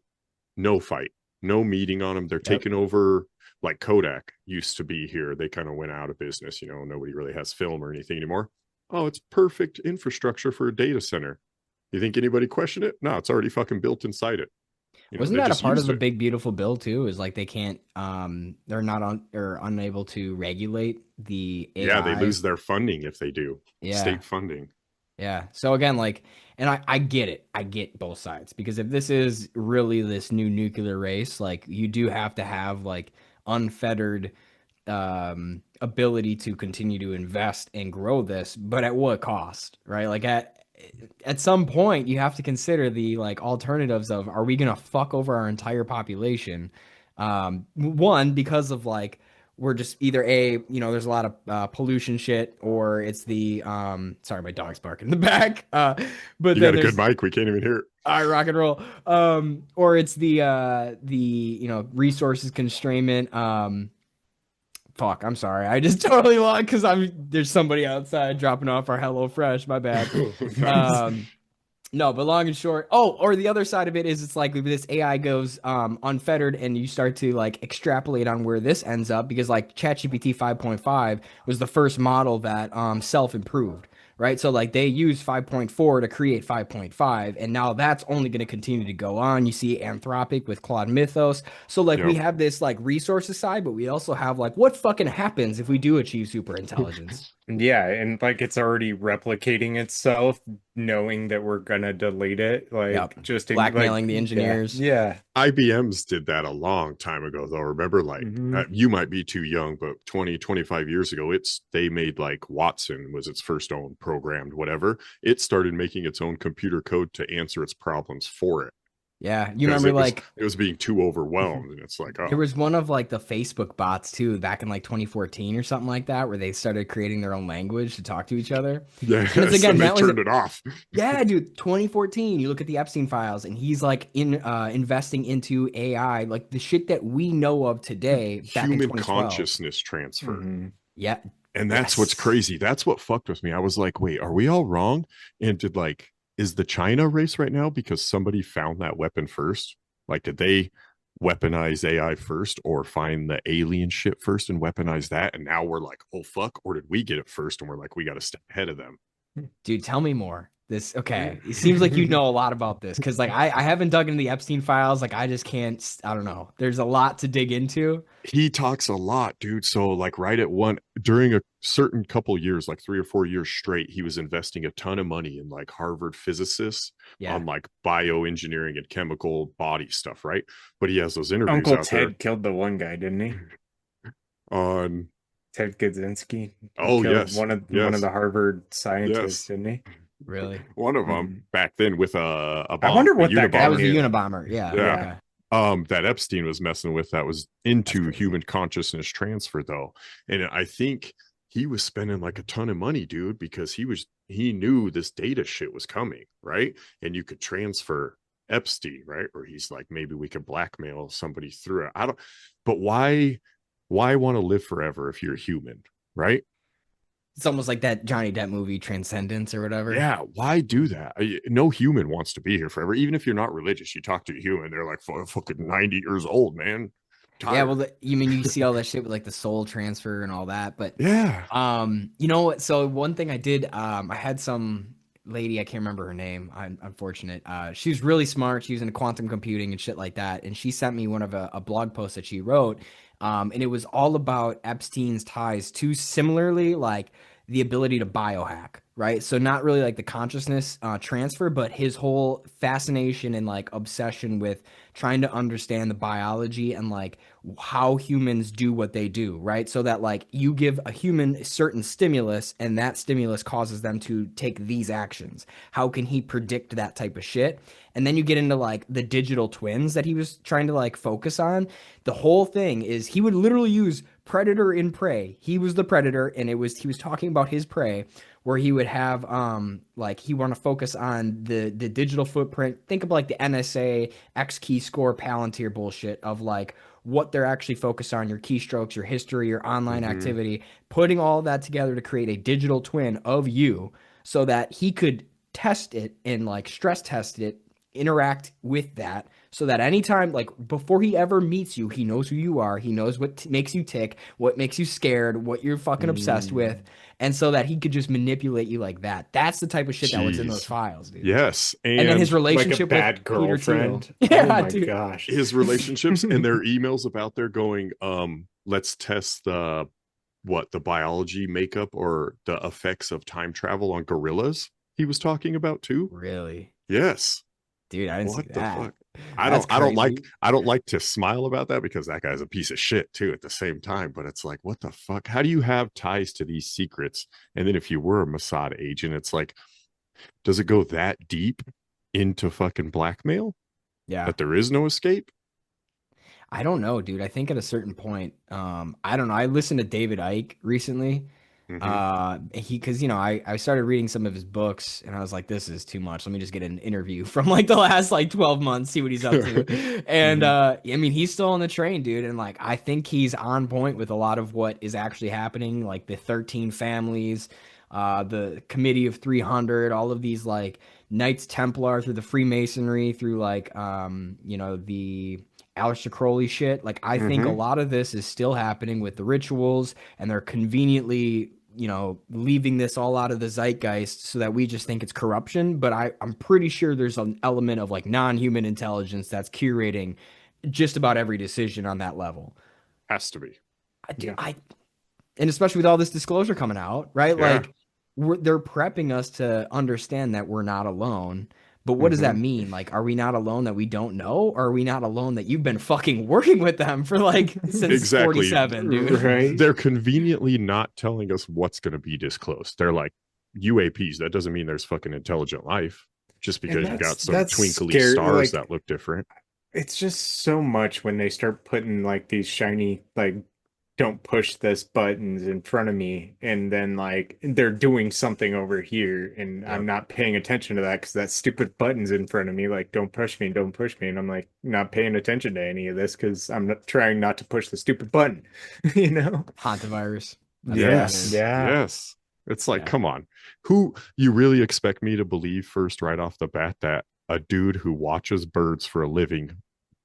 no fight, no meeting on them. They're taking over. Like Kodak used to be here. They kind of went out of business. Nobody really has film or anything anymore. Oh, it's perfect infrastructure for a data center. You think anybody questioned it? No, it's already fucking built inside it. Wasn't that a part of the big beautiful bill too? Is like they can't, they're not on or unable to regulate the AI. Yeah, they lose their funding if they do. State funding. Yeah. So again, like, and I get it. I get both sides, because if this is really this new nuclear race, like you do have to have like unfettered ability to continue to invest and grow this, but at what cost, right? Like at some point you have to consider the like alternatives of, are we going to fuck over our entire population? One, because of like, we're just either there's a lot of pollution shit, or it's the sorry, my dog's barking in the back. But you got a good mic, we can't even hear it. All right, rock and roll. Or it's the resources constrainment. Fuck, I'm sorry. I just totally lost because there's somebody outside dropping off our Hello Fresh. My bad. No, but long and short. Oh, or the other side of it is, it's like this AI goes unfettered, and you start to like extrapolate on where this ends up, because like ChatGPT 5.5 was the first model that self-improved, right? So like they used 5.4 to create 5.5, and now that's only going to continue to go on. You see Anthropic with Claude Mythos. So like we have this like resources side, but we also have like what fucking happens if we do achieve super intelligence. Yeah, and like it's already replicating itself, knowing that we're gonna delete it, like just blackmailing the engineers. Yeah. IBM's did that a long time ago, though. Remember, like you might be too young, but 25 years ago, they made like Watson was its first own programmed whatever. It started making its own computer code to answer its problems for it. Yeah, you remember it was being too overwhelmed, and it's like, there was one of like the Facebook bots too back in like 2014 or something like that, where they started creating their own language to talk to each other. Yeah, again, they turned it off. Yeah, dude, 2014. You look at the Epstein files, and he's like investing into AI, like the shit that we know of today. Back in 2012. Consciousness transfer. Yeah, and that's what's crazy. That's what fucked with me. I was like, wait, are we all wrong? And is the China race right now because somebody found that weapon first? Like, did they weaponize AI first, or find the alien shit first and weaponize that? And now we're like, oh, fuck. Or did we get it first and we're like, we got to step ahead of them? Dude, tell me more. Okay. It seems like you know a lot about this, because like I haven't dug into the Epstein files. Like I just can't, I don't know. There's a lot to dig into. He talks a lot, dude. So like during a certain couple years, like 3 or 4 years straight, he was investing a ton of money in like Harvard physicists on like bioengineering and chemical body stuff, right? But he has those interviews Uncle out Ted there. Killed the one guy, didn't he? On Ted Kaczynski. Oh, yes. One of the Harvard scientists, didn't he? Really? One of them back then with a bomb. I wonder what that was the Unabomber. Yeah. That Epstein was messing with, that was into human consciousness transfer though. And I think he was spending like a ton of money, dude, because he knew this data shit was coming, right? And you could transfer Epstein, right? Or he's like, maybe we could blackmail somebody through it. But why want to live forever if you're human, right? It's almost like that Johnny Depp movie Transcendence or whatever. Yeah, why do that? No human wants to be here forever. Even if you're not religious, you talk to a human, they're like fucking 90 years old, man. Tired. Yeah, well, you see all that shit with like the soul transfer and all that, but yeah, you know what? So one thing I did, I had some lady, I can't remember her name. I'm unfortunate. She was really smart. She was into quantum computing and shit like that, and she sent me one of a blog post that she wrote, and it was all about Epstein's ties to similarly like the ability to biohack, right? So not really like the consciousness transfer, but his whole fascination and like obsession with trying to understand the biology and like how humans do what they do, right? So that like you give a human a certain stimulus and that stimulus causes them to take these actions. How can he predict that type of shit? And then you get into like the digital twins that he was trying to like focus on. The whole thing is he would literally use predator and prey. He was the predator and he was talking about his prey, where he would have like he want to focus on the digital footprint. Think of like the NSA X key score Palantir bullshit of like what they're actually focused on, your keystrokes, your history, your online activity, putting all of that together to create a digital twin of you so that he could test it and like stress test it, interact with that, so that anytime, like before he ever meets you, he knows who you are, he knows what makes you tick, what makes you scared, what you're fucking obsessed with, and so that he could just manipulate you like that. That's the type of shit that was in those files, dude. Yes, and then his relationship like a bad with girlfriend. Peter Thiel. Oh my dude. gosh, his relationships and their emails about there going, let's test the biology makeup or the effects of time travel on gorillas. He was talking about too. Really? Yes. Dude, I didn't What see the that. fuck? That's I don't crazy. like to smile about that because that guy's a piece of shit too at the same time. But it's like, what the fuck? How do you have ties to these secrets? And then if you were a Mossad agent, it's like, does it go that deep into fucking blackmail Yeah. that there is no escape? I don't know, dude. I think at a certain point, I don't know. I listened to David Icke recently. Because I started reading some of his books and I was like, this is too much. Let me just get an interview from like the last like 12 months, see what he's up to. And I mean, he's still on the train, dude. And like, I think he's on point with a lot of what is actually happening, like the 13 families, the Committee of 300, all of these like Knights Templar through the Freemasonry, through like, the Aleister Crowley shit. Like, I think a lot of this is still happening with the rituals, and they're conveniently, leaving this all out of the zeitgeist so that we just think it's corruption. But I'm pretty sure there's an element of like non-human intelligence that's curating just about every decision on that level. Has to be. And especially with all this disclosure coming out, right? Yeah. Like, they're prepping us to understand that we're not alone. But what does that mean? Like, are we not alone that we don't know? Or are we not alone that you've been fucking working with them for like since 47, dude? Right. They're conveniently not telling us what's going to be disclosed. They're like, UAPs, that doesn't mean there's fucking intelligent life. Just because you got some twinkly scary, stars like, that look different. It's just so much when they start putting like these shiny, like, don't push this buttons in front of me, and then like they're doing something over here and I'm not paying attention to that because that stupid button's in front of me, like don't push me, and I'm like not paying attention to any of this because I'm not trying not to push the stupid button. Hantavirus. Yes. It's like, come on, who you really expect me to believe first right off the bat that a dude who watches birds for a living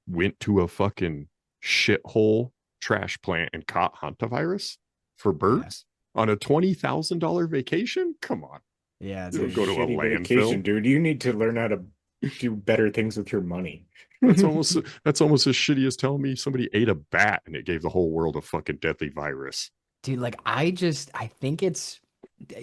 went to a fucking shithole trash plant and caught hantavirus for birds on a $20,000 vacation? Come on. Yeah, you don't go to a landfill, vacation, dude. You need to learn how to do better things with your money. That's almost as shitty as telling me somebody ate a bat and it gave the whole world a fucking deadly virus. Dude, like I think it's,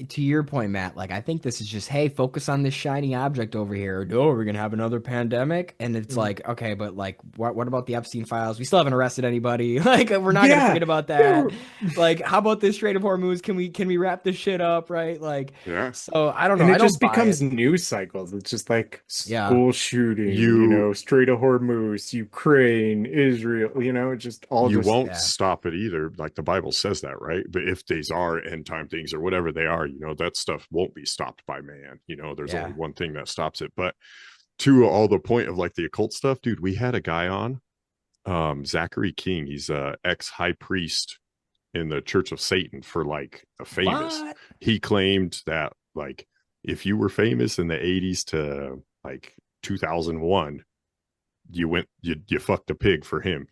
to your point, Matt, like I think this is just, hey, focus on this shiny object over here. No, we're gonna have another pandemic, and it's like, okay, but like, what about the Epstein files? We still haven't arrested anybody. Like, we're not gonna forget about that. Like, how about this Strait of Hormuz? Can we wrap this shit up, right? Like, so I don't know. And it just becomes news cycles. It's just like school shooting, Strait of Hormuz, Ukraine, Israel. Just all. You won't stop it either. Like the Bible says that, right? But if these are end time things or whatever they are, that stuff won't be stopped by man. There's only one thing that stops it. But to all the point of like the occult stuff, dude, we had a guy on, Zachary King. He's a ex high priest in the Church of Satan for like a famous. What? He claimed that like if you were famous in the 80s to like 2001, you fucked a pig for him,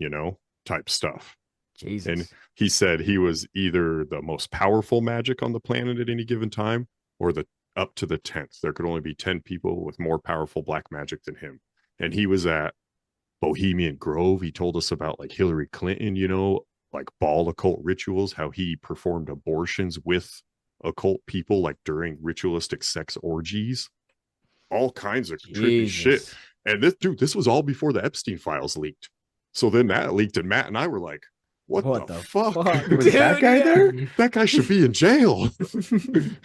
type stuff. Jesus. And he said he was either the most powerful magic on the planet at any given time or the up to the 10th. There could only be 10 people with more powerful black magic than him. And he was at Bohemian Grove. He told us about like Hillary Clinton, like ball occult rituals, how he performed abortions with occult people like during ritualistic sex orgies, all kinds of trippy shit. And this was all before the Epstein files leaked. So then that leaked, and Matt and I were like, what the fuck? Was that guy there? That guy should be in jail.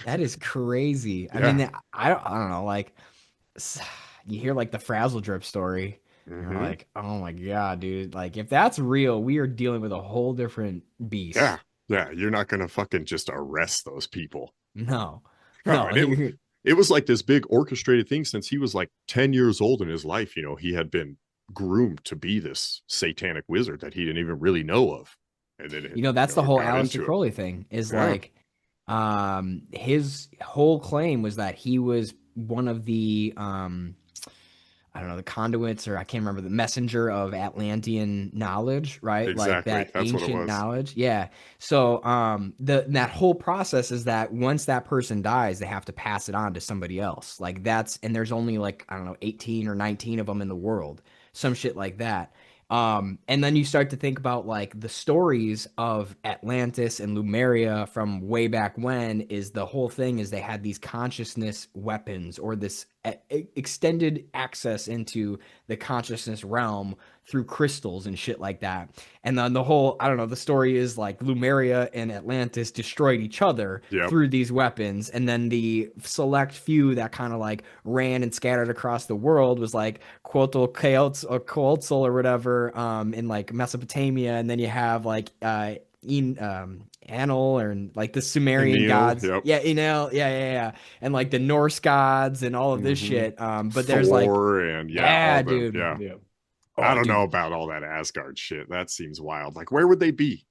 That is crazy. I mean, I don't know, like, you hear like the Frazzle Drip story. You're like, oh my God, dude. Like, if that's real, we are dealing with a whole different beast. Yeah. Yeah. You're not going to fucking just arrest those people. No. It was like this big orchestrated thing since he was like 10 years old in his life. You know, he had been groomed to be this satanic wizard that he didn't even really know of. And then that's the whole Aleister Crowley thing is like, his whole claim was that he was one of the, I don't know, the conduits, or I can't remember, the messenger of Atlantean knowledge, right? Exactly. Like that That's ancient knowledge. Yeah. So that whole process is that once that person dies, they have to pass it on to somebody else. Like and there's only like, I don't know, 18 or 19 of them in the world, some shit like that. And then you start to think about like the stories of Atlantis and Lemuria from way back when. Is the whole thing is they had these consciousness weapons, or this extended access into the consciousness realm through crystals and shit like that. And then the whole, I don't know, the story is like Lemuria and Atlantis destroyed each other through these weapons. And then the select few that kind of like ran and scattered across the world was like Quetzalcoatl or whatever, in like Mesopotamia. And then you have like, Anil, or like the Sumerian gods. Yeah, Enel. Yeah. And like the Norse gods and all of this shit. But Thor, there's like, and dude. Yeah. I don't know about all that Asgard shit. That seems wild. Like, where would they be?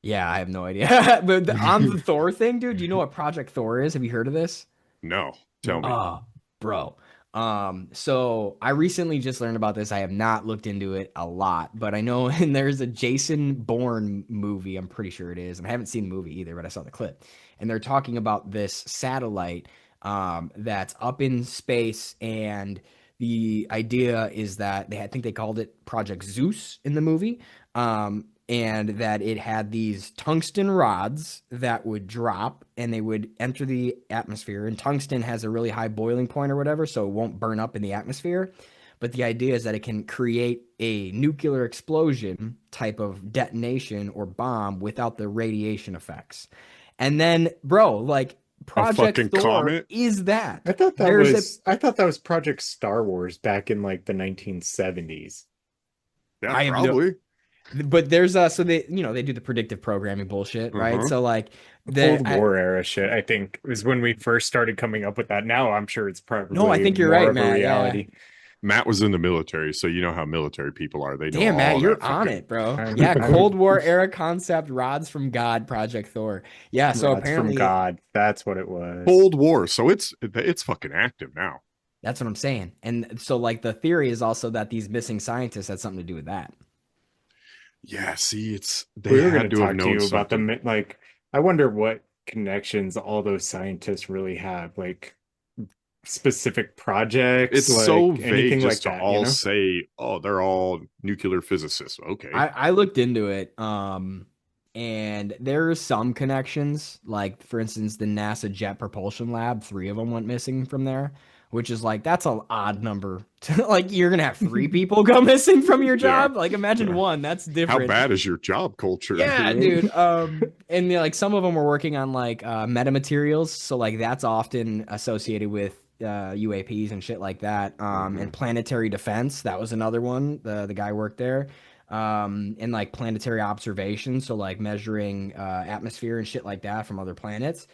Yeah, I have no idea. But on the Thor thing, dude, do you know what Project Thor is? Have you heard of this? No. Tell me. Oh, bro. So I recently just learned about this. I have not looked into it a lot, but I know, and there's a Jason Bourne movie, I'm pretty sure it is, and I haven't seen the movie either, but I saw the clip. And they're talking about this satellite that's up in space, and the idea is that I think they called it Project Zeus in the movie. And that it had these tungsten rods that would drop and they would enter the atmosphere. And tungsten has a really high boiling point or whatever, so it won't burn up in the atmosphere. But the idea is that it can create a nuclear explosion type of detonation or bomb without the radiation effects. And then, bro, like, Project Thor comet? Is that? I thought that was Project Star Wars back in like the 1970s. Yeah, probably. But there's so they they do the predictive programming bullshit, right? So like the Cold War era shit, I think, was when we first started coming up with that. Now I'm sure it's probably I think you're right, Matt. Reality. Yeah. Matt was in the military, so you know how military people are. They know. Damn, Matt, you're on it, bro. Yeah, Cold War era concept, rods from God, Project Thor. Yeah, so rods apparently from God, that's what it was. Cold War, so it's fucking active now. That's what I'm saying. And so like the theory is also that these missing scientists had something to do with that. Yeah, see, we were going to talk to you about them. Like, I wonder what connections all those scientists really have, like specific projects. It's like, so vague anything just like to that, all say, oh, they're all nuclear physicists. Okay, I looked into it, and there are some connections. Like, for instance, the NASA Jet Propulsion Lab, 3 of them went missing from there. Which is like, that's an odd number. Like, you're going to have 3 people go missing from your job? Like, imagine 1. That's different. How bad is your job culture? Yeah, dude. And like, some of them were working on like metamaterials. So like, that's often associated with UAPs and shit like that. And planetary defense. That was another one. The guy worked there. And like planetary observation. So like measuring atmosphere and shit like that from other planets.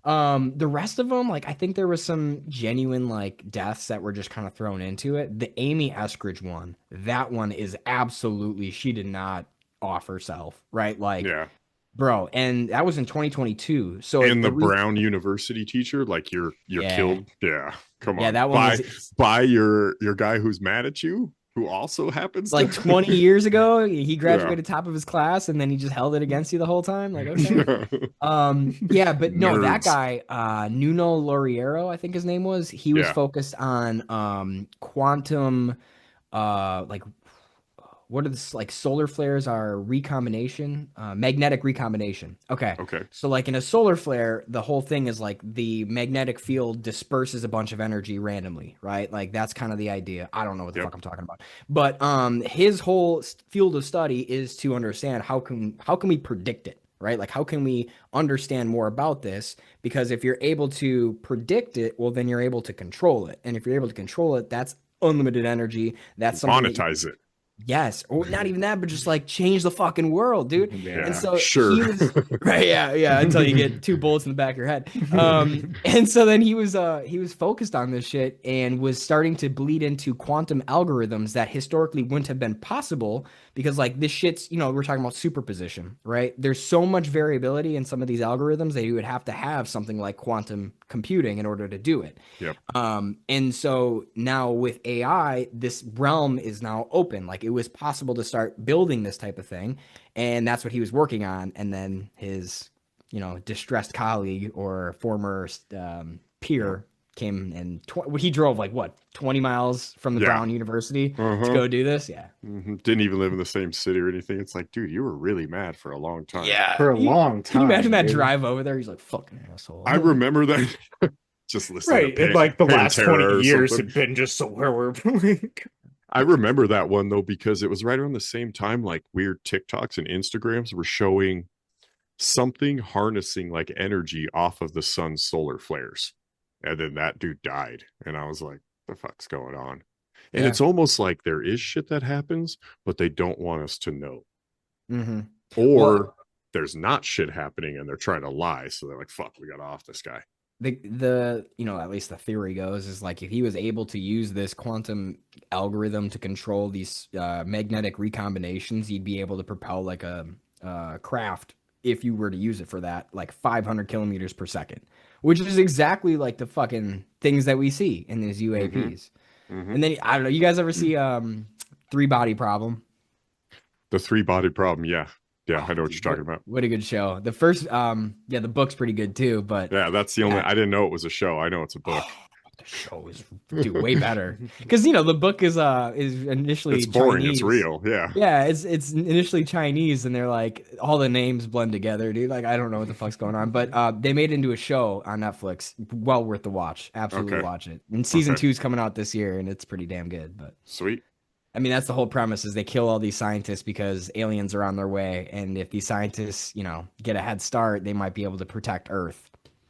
The rest of them, like, I think there was some genuine like deaths that were just kind of thrown into it. The Amy Eskridge one, that one is absolutely, she did not off herself, right? Like, yeah, bro, and that was in 2022. So and the Brown University teacher, like you're killed. Yeah, come on. Yeah, that one by your guy who's mad at you, who also happens like 20 years ago. He graduated top of his class, and then he just held it against you the whole time. Like, okay. Yeah, but no, Nerds. That guy, Nuno Lauriero, I think his name was. He was focused on quantum, like what are this like solar flares are recombination, magnetic recombination. Okay. So like in a solar flare, the whole thing is like the magnetic field disperses a bunch of energy randomly, right? Like that's kind of the idea. I don't know what the fuck I'm talking about, but his whole field of study is to understand how can we predict it, right? Like how can we understand more about this? Because if you're able to predict it, well, then you're able to control it, and if you're able to control it, that's unlimited energy. That's something monetize it. Yes, or not even that, but just like change the fucking world, dude. Yeah, and so sure. he was right, yeah, until you get 2 bullets in the back of your head. And so then he was focused on this shit and was starting to bleed into quantum algorithms that historically wouldn't have been possible because like this shit's, we're talking about superposition, right? There's so much variability in some of these algorithms that you would have to have something like quantum computing in order to do it. Yep. And so now with AI, this realm is now open. Like it was possible to start building this type of thing, and that's what he was working on. And then his, distressed colleague or former peer came and he drove like 20 miles from the Brown University to go do this. Yeah. Didn't even live in the same city or anything. It's like, dude, you were really mad for a long time. Yeah. For a long time. Can you imagine that dude. drive over there? He's like, fucking asshole. I remember that. Just listening to like the last 20 years something. have been just so where we're like. I remember that one though, because it was right around the same time, like weird TikToks and Instagrams were showing something harnessing like energy off of the sun's solar flares. And then that dude died. And I was like, the fuck's going on? And it's almost like there is shit that happens, but they don't want us to know. Or there's not shit happening and they're trying to lie. So they're like, fuck, we got off this guy. The at least the theory goes is like if he was able to use this quantum algorithm to control these magnetic recombinations, he'd be able to propel like a craft if you were to use it for that, like 500 kilometers per second, which is exactly like the fucking things that we see in these UAPs. And then I don't know, you guys ever see 3-Body Problem? The 3-Body Problem, yeah. Yeah, I know what you're talking about. What a good show. The first, the book's pretty good too, but yeah, that's the only, I didn't know it was a show. I know it's a book. The show is way better. Because, the book is initially it's boring. Chinese. It's real. Yeah. Yeah, it's initially Chinese and they're like, all the names blend together, dude. Like, I don't know what the fuck's going on. But they made it into a show on Netflix. Well worth the watch. Absolutely watch it. And season 2 is coming out this year and it's pretty damn good. But sweet. I mean, that's the whole premise is they kill all these scientists because aliens are on their way. And if these scientists, get a head start, they might be able to protect Earth.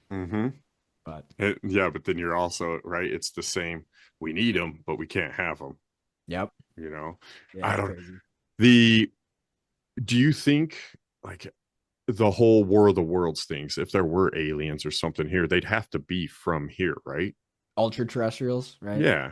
But but then you're also right. It's the same. We need them, but we can't have them. Yep. Yeah, I don't. Crazy. Do you think like the whole War of the Worlds things, if there were aliens or something here, they'd have to be from here, right? Ultra terrestrials, right? Yeah.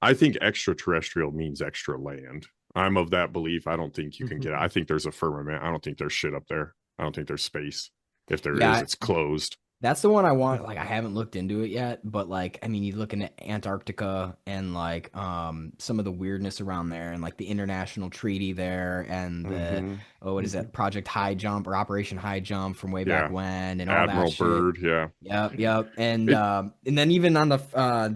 I think extraterrestrial means extra land. I'm of that belief. I don't think you can get. I think there's a firmament. I don't think there's shit up there. I don't think there's space. If there is, it's closed. That's the one I want. Like, I haven't looked into it yet, but like, I mean, you look into Antarctica and like some of the weirdness around there, and like the international treaty there, and the what is that, Project High Jump or Operation High Jump from way back when, and all Admiral that shit. Byrd, Yep. And then even on the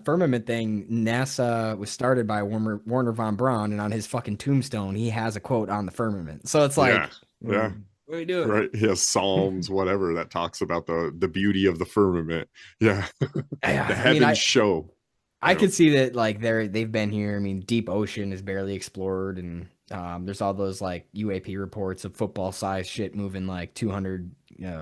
firmament thing, NASA was started by Werner von Braun, and on his fucking tombstone, he has a quote on the firmament. So it's like, yeah. What are we doing? Right. He has Psalms, whatever, that talks about the beauty of the firmament. Yeah. The heavens show. I could see that like they've been here. I mean, deep ocean is barely explored, and there's all those like UAP reports of football size shit moving like 200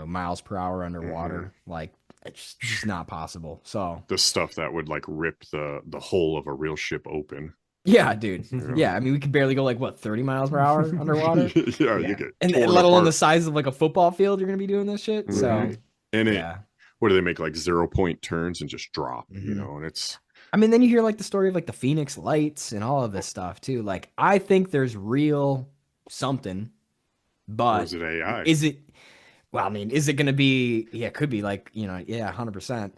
miles per hour underwater. Like it's just not possible. So the stuff that would like rip the hull of a real ship open. Yeah, dude. Yeah, I mean, we could barely go like 30 miles per hour underwater. You get and let alone the size of like a football field. You're gonna be doing this shit. Right. So and what do they make, like 0-point turns and just drop? And it's. I mean, then you hear like the story of like the Phoenix Lights and all of this stuff too. Like, I think there's real something, but or is it AI? Is it? Well, I mean, is it going to be, it could be like, 100%.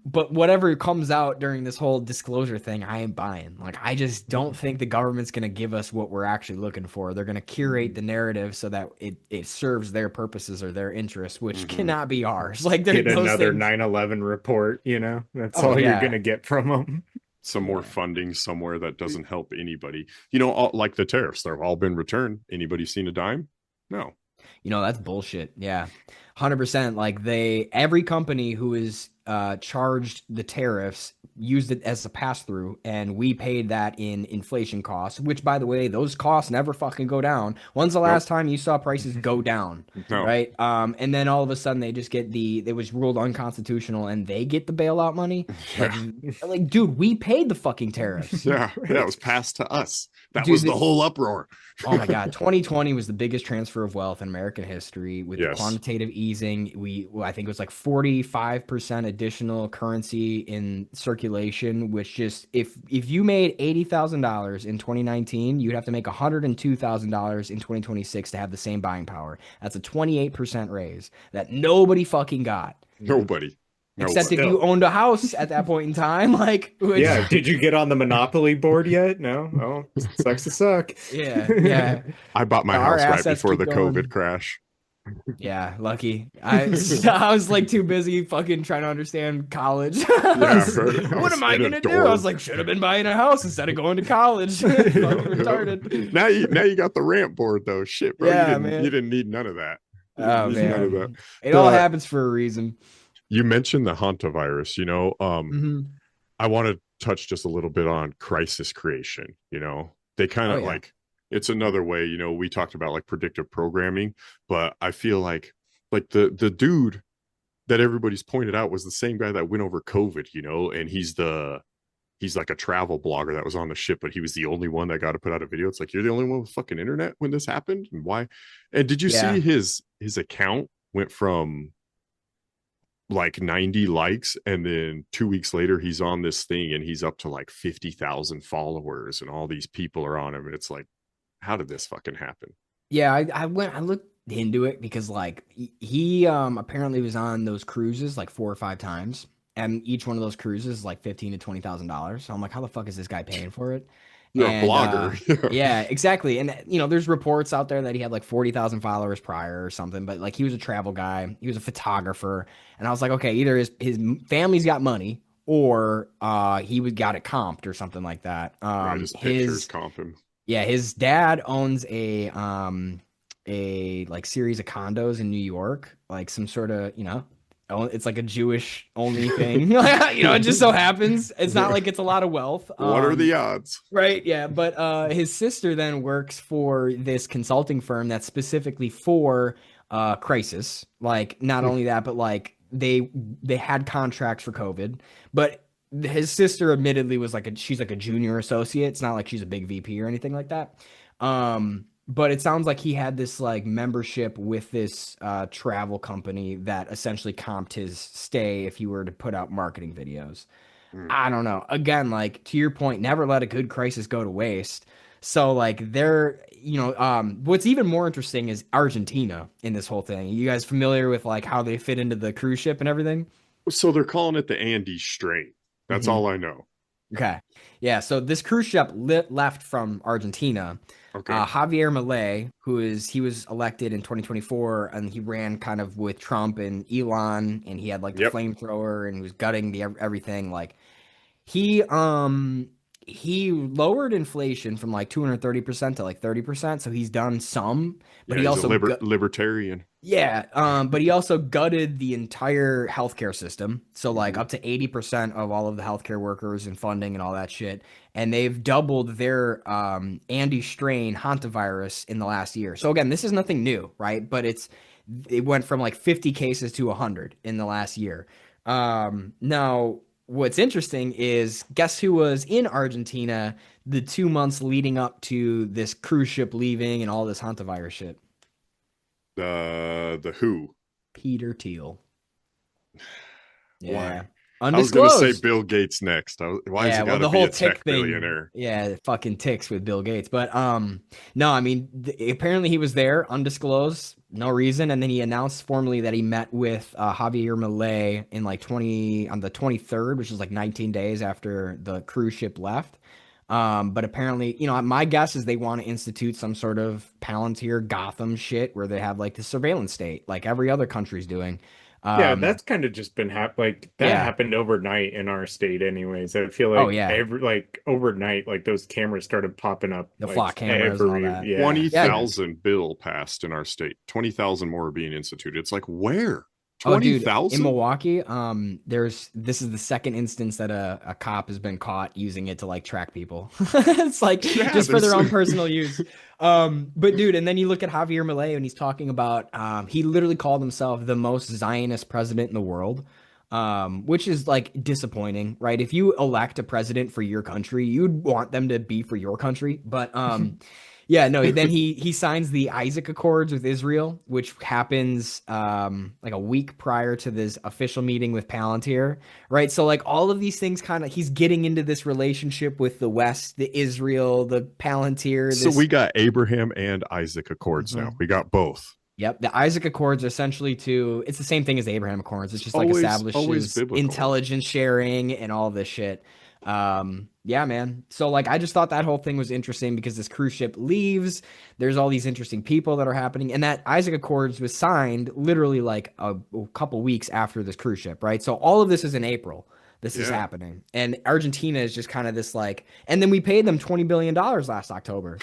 But whatever comes out during this whole disclosure thing, I am buying. Like, I just don't think the government's going to give us what we're actually looking for. They're going to curate the narrative so that it serves their purposes or their interests, which cannot be ours. Like, get another 9/11 report, that's all you're going to get from them. some more funding somewhere that doesn't help anybody. You know, all, like the tariffs, they've all been returned. Anybody seen a dime? No. You know, that's bullshit. Yeah. 100%. Like every company who is charged the tariffs used it as a pass through, and we paid that in inflation costs, which, by the way, those costs never fucking go down. When's the last time you saw prices go down? No. Right. And then all of a sudden they just get it was ruled unconstitutional and they get the bailout money. Like, dude, we paid the fucking tariffs. Yeah. It was passed to us. That Dude, was the whole uproar. Oh my God. 2020 was the biggest transfer of wealth in American history with quantitative easing. I think it was like 45% additional currency in circulation, which just, if you made $80,000 in 2019, you'd have to make $102,000 in 2026 to have the same buying power. That's a 28% raise that nobody fucking got. Nobody. Except if you owned a house at that point in time, like yeah. Did you get on the Monopoly board yet? No. Oh, sucks to suck. Yeah. I bought my house right before the COVID crash. Yeah, lucky. I was like too busy fucking trying to understand college. What am I gonna do? I was like, should have been buying a house instead of going to college. Retarded. Now you got the Rant Board though. Shit, bro. Yeah, you didn't need none of that. Oh man, none of that. It all happens for a reason. You mentioned the hantavirus, you know. I want to touch just a little bit on crisis creation. You know, they kind of like, it's another way, you know, we talked about like predictive programming, but I feel like the dude that everybody's pointed out was the same guy that went over COVID, you know, and he's like a travel blogger that was on the ship, but he was the only one that got to put out a video. It's like, you're the only one with fucking internet when this happened, and why? And did you see his account went from like 90 likes, and then 2 weeks later he's on this thing and he's up to like 50,000 followers and all these people are on him, and it's like, how did this fucking happen? Yeah, I looked into it because like he apparently was on those cruises like 4 or 5 times, and each one of those cruises is like $15,000 to $20,000. So I'm like, how the fuck is this guy paying for it? You're a blogger. Yeah, exactly. And you know, there's reports out there that he had like 40,000 followers prior or something, but like he was a travel guy, he was a photographer, and I was like, okay, either his family's got money or he got it comped or something like that. His pictures comp him. Yeah, his dad owns a like series of condos in New York, like some sort of, you know, it's like a Jewish only thing. You know, it just so happens. It's not like it's a lot of wealth. What are the odds? Right. Yeah. But his sister then works for this consulting firm that's specifically for crisis. Like, not only that, but like they had contracts for COVID, but his sister admittedly was she's like a junior associate. It's not like she's a big VP or anything like that. But it sounds like he had this like membership with this travel company that essentially comped his stay if he were to put out marketing videos. I don't know. Again, like to your point, never let a good crisis go to waste. So like what's even more interesting is Argentina in this whole thing. You guys familiar with like how they fit into the cruise ship and everything? So they're calling it the Andes Strait. That's all I know. Okay. Yeah. So this cruise ship left from Argentina. Okay. Javier Milei, he was elected in 2024, and he ran kind of with Trump and Elon, and he had like the flamethrower, and he was gutting everything. Like he lowered inflation from like 230% to like 30%. So he's done some, but he also libertarian. Yeah. But he also gutted the entire healthcare system. So like up to 80% of all of the healthcare workers and funding and all that shit. And they've doubled their Andes strain hantavirus in the last year. So again, this is nothing new, right? But it went from like 50 cases to 100 in the last year. Now, what's interesting is, guess who was in Argentina the 2 months leading up to this cruise ship leaving and all this hantavirus shit? The who? Peter Thiel. Yeah. Why? Undisclosed. I was going to say Bill Gates next. Why is he got to be a tech billionaire? Yeah, fucking ticks with Bill Gates. But no, I mean, apparently he was there, undisclosed, no reason, and then he announced formally that he met with Javier Milei in like on the 23rd, which is like 19 days after the cruise ship left. But apparently, you know, my guess is they want to institute some sort of Palantir Gotham shit where they have like the surveillance state, like every other country's doing. Yeah, that's kind of just been that happened overnight in our state anyways. I feel like overnight, like those cameras started popping up. The flock cameras and all that. 20,000 bill passed in our state. 20,000 more are being instituted. It's like, where? 20,000 in Milwaukee. This is the second instance that a cop has been caught using it to like track people. It's like just for their own personal use. But dude, and then you look at Javier Milei and he's talking about he literally called himself the most Zionist president in the world. Which is like disappointing, right? If you elect a president for your country, you'd want them to be for your country. But yeah, no, then he signs the Isaac Accords with Israel, which happens like a week prior to this official meeting with Palantir, right? So like all of these things he's getting into this relationship with the West, the Israel, the Palantir. So we got Abraham and Isaac Accords now. We got both. Yep. The Isaac Accords are essentially it's the same thing as the Abraham Accords. It's just like establishes intelligence sharing and all this shit. Yeah, man. So like, I just thought that whole thing was interesting because this cruise ship leaves. There's all these interesting people that are happening. And that Isaac Accords was signed literally like a couple weeks after this cruise ship, right? So all of this is in April. This is happening. And Argentina is just kind of this like, and then we paid them $20 billion last October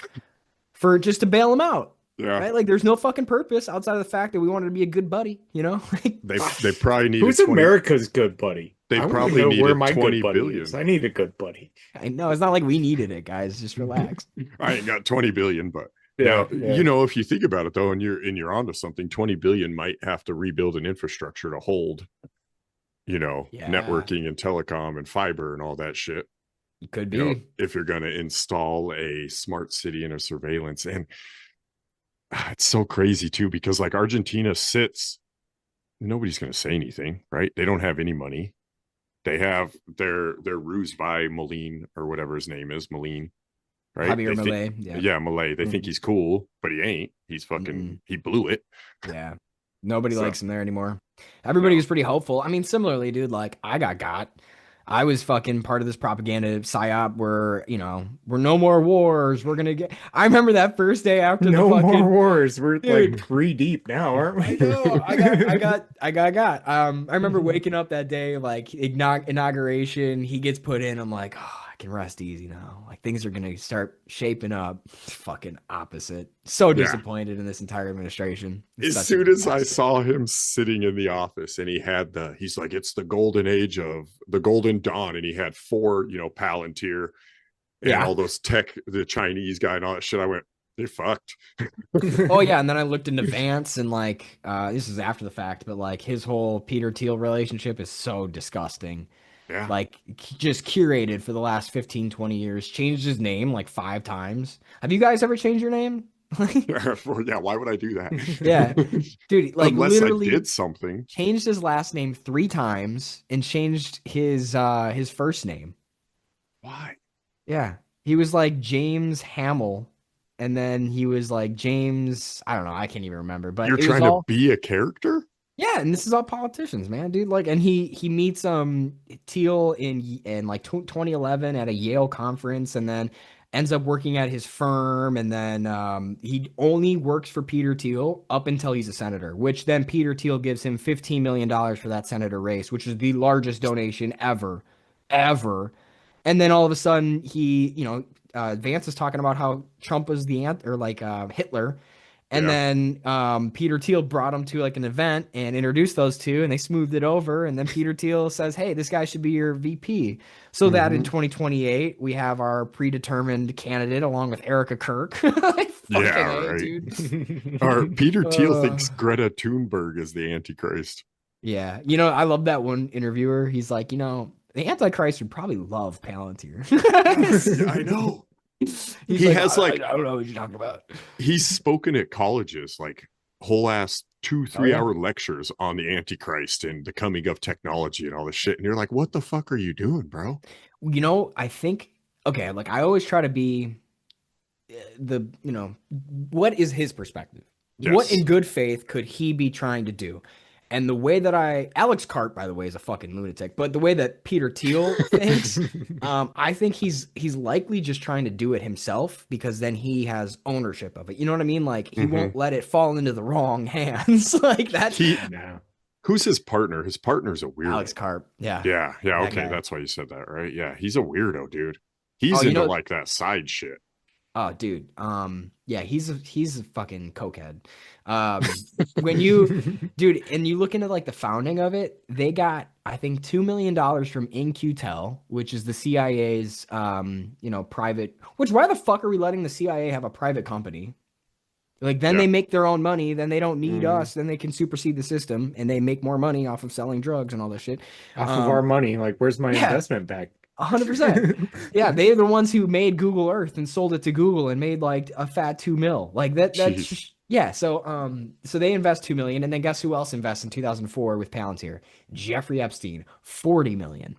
for just to bail them out. Yeah. Right? Like there's no fucking purpose outside of the fact that we wanted to be a good buddy, you know? they probably need Who's America's good buddy? They probably needed where my 20 good billion. Is. I need a good buddy. I know it's not like we needed it, guys. Just relax. I ain't got 20 billion, but you know, if you think about it though, and you're onto something, 20 billion might have to rebuild an infrastructure to hold, you know, networking and telecom and fiber and all that shit. It could be. You know, if you're going to install a smart city and a surveillance. And it's so crazy too, because like Argentina sits, nobody's going to say anything, right? They don't have any money. They have their ruse by Milei or whatever his name is, Milei, right? Javier Milei. Yeah, Milei. They think he's cool, but he ain't. He's fucking, he blew it. Yeah. Nobody likes him there anymore. Everybody was pretty hopeful. I mean, similarly, dude, like I got. I was fucking part of this propaganda psyop where, you know, we're no more wars. We're going to get, I remember that first day after no more wars. We're like 3 deep now, aren't we? I know. I remember waking up that day, like inauguration, he gets put in. I'm like, oh, I can rest easy now. Like things are going to start shaping up. It's fucking opposite. So disappointed in this entire administration. As soon as I saw him sitting in the office and he had he's like, it's the golden age of the golden dawn. And he had 4, you know, Palantir and all those the Chinese guy and all that shit. I went, they fucked. Oh yeah. And then I looked into Vance and like, this is after the fact, but like his whole Peter Thiel relationship is so disgusting. Yeah. Like just curated for the last 15, 20 years, changed his name like 5 times. Have you guys ever changed your name? Yeah, why would I do that? Yeah, dude, like unless literally I did something. Changed his last name 3 times and changed his first name. Why? Yeah, he was like James Hamill, and then he was like James. I don't know. I can't even remember. But you're trying to be a character. Yeah, and this is all politicians, man, dude. Like, and he meets Thiel in like 2011 at a Yale conference, and then ends up working at his firm, and then he only works for Peter Thiel up until he's a senator. Which then Peter Thiel gives him $15 million for that senator race, which is the largest donation ever. And then all of a sudden, Vance is talking about how Trump was Hitler. And then Peter Thiel brought him to like an event and introduced those two, and they smoothed it over. And then Peter Thiel says, hey, this guy should be your VP. So that in 2028, we have our predetermined candidate along with Erica Kirk. Like, right. Dude. Or Peter Thiel thinks Greta Thunberg is the Antichrist. Yeah. You know, I love that one interviewer. He's like, you know, the Antichrist would probably love Palantir. I know. He has I don't know what you're talking about. He's spoken at colleges, like whole ass 2-3 hour lectures on the Antichrist and the coming of technology and all this shit. And you're like, what the fuck are you doing, bro? You know, I think, okay, like I always try to be what is his perspective? Yes. What in good faith could he be trying to do? And the way that Alex Cart, by the way, is a fucking lunatic, but the way that Peter Thiel thinks, I think he's likely just trying to do it himself because then he has ownership of it. You know what I mean? Like he won't let it fall into the wrong hands. Like that. Who's his partner? His partner's a weirdo. Alex Karp. Yeah. Yeah. That Okay, guy. that's why you said that, right? Yeah, he's a weirdo, dude. He's you into know- like that side shit. Oh, dude. Yeah, he's a fucking cokehead. When you, dude, and you look into like the founding of it, they got, I think, $2 million from In-Q-Tel, which is the CIA's, private. Which why the fuck are we letting the CIA have a private company? Like then they make their own money, then they don't need us, then they can supersede the system, and they make more money off of selling drugs and all that shit. Off of our money, like where's my investment back? 100%. Yeah, they're the ones who made Google Earth and sold it to Google and made like a fat 2 mil. Like that's yeah. So they invest 2 million, and then guess who else invests in 2004 with Palantir? Jeffrey Epstein, 40 million.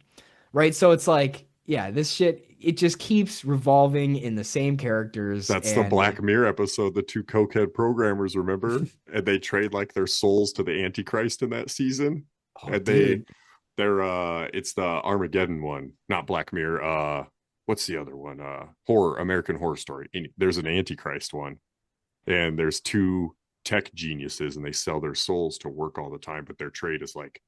Right? So it's like, yeah, this shit, it just keeps revolving in the same characters. That's the Black Mirror episode, the two cokehead programmers, remember? And they trade like their souls to the Antichrist in that season. And they're it's the Armageddon one, not Black Mirror. What's the other one? American Horror Story. There's an Antichrist one, and there's two tech geniuses, and they sell their souls to work all the time, but their trade is like,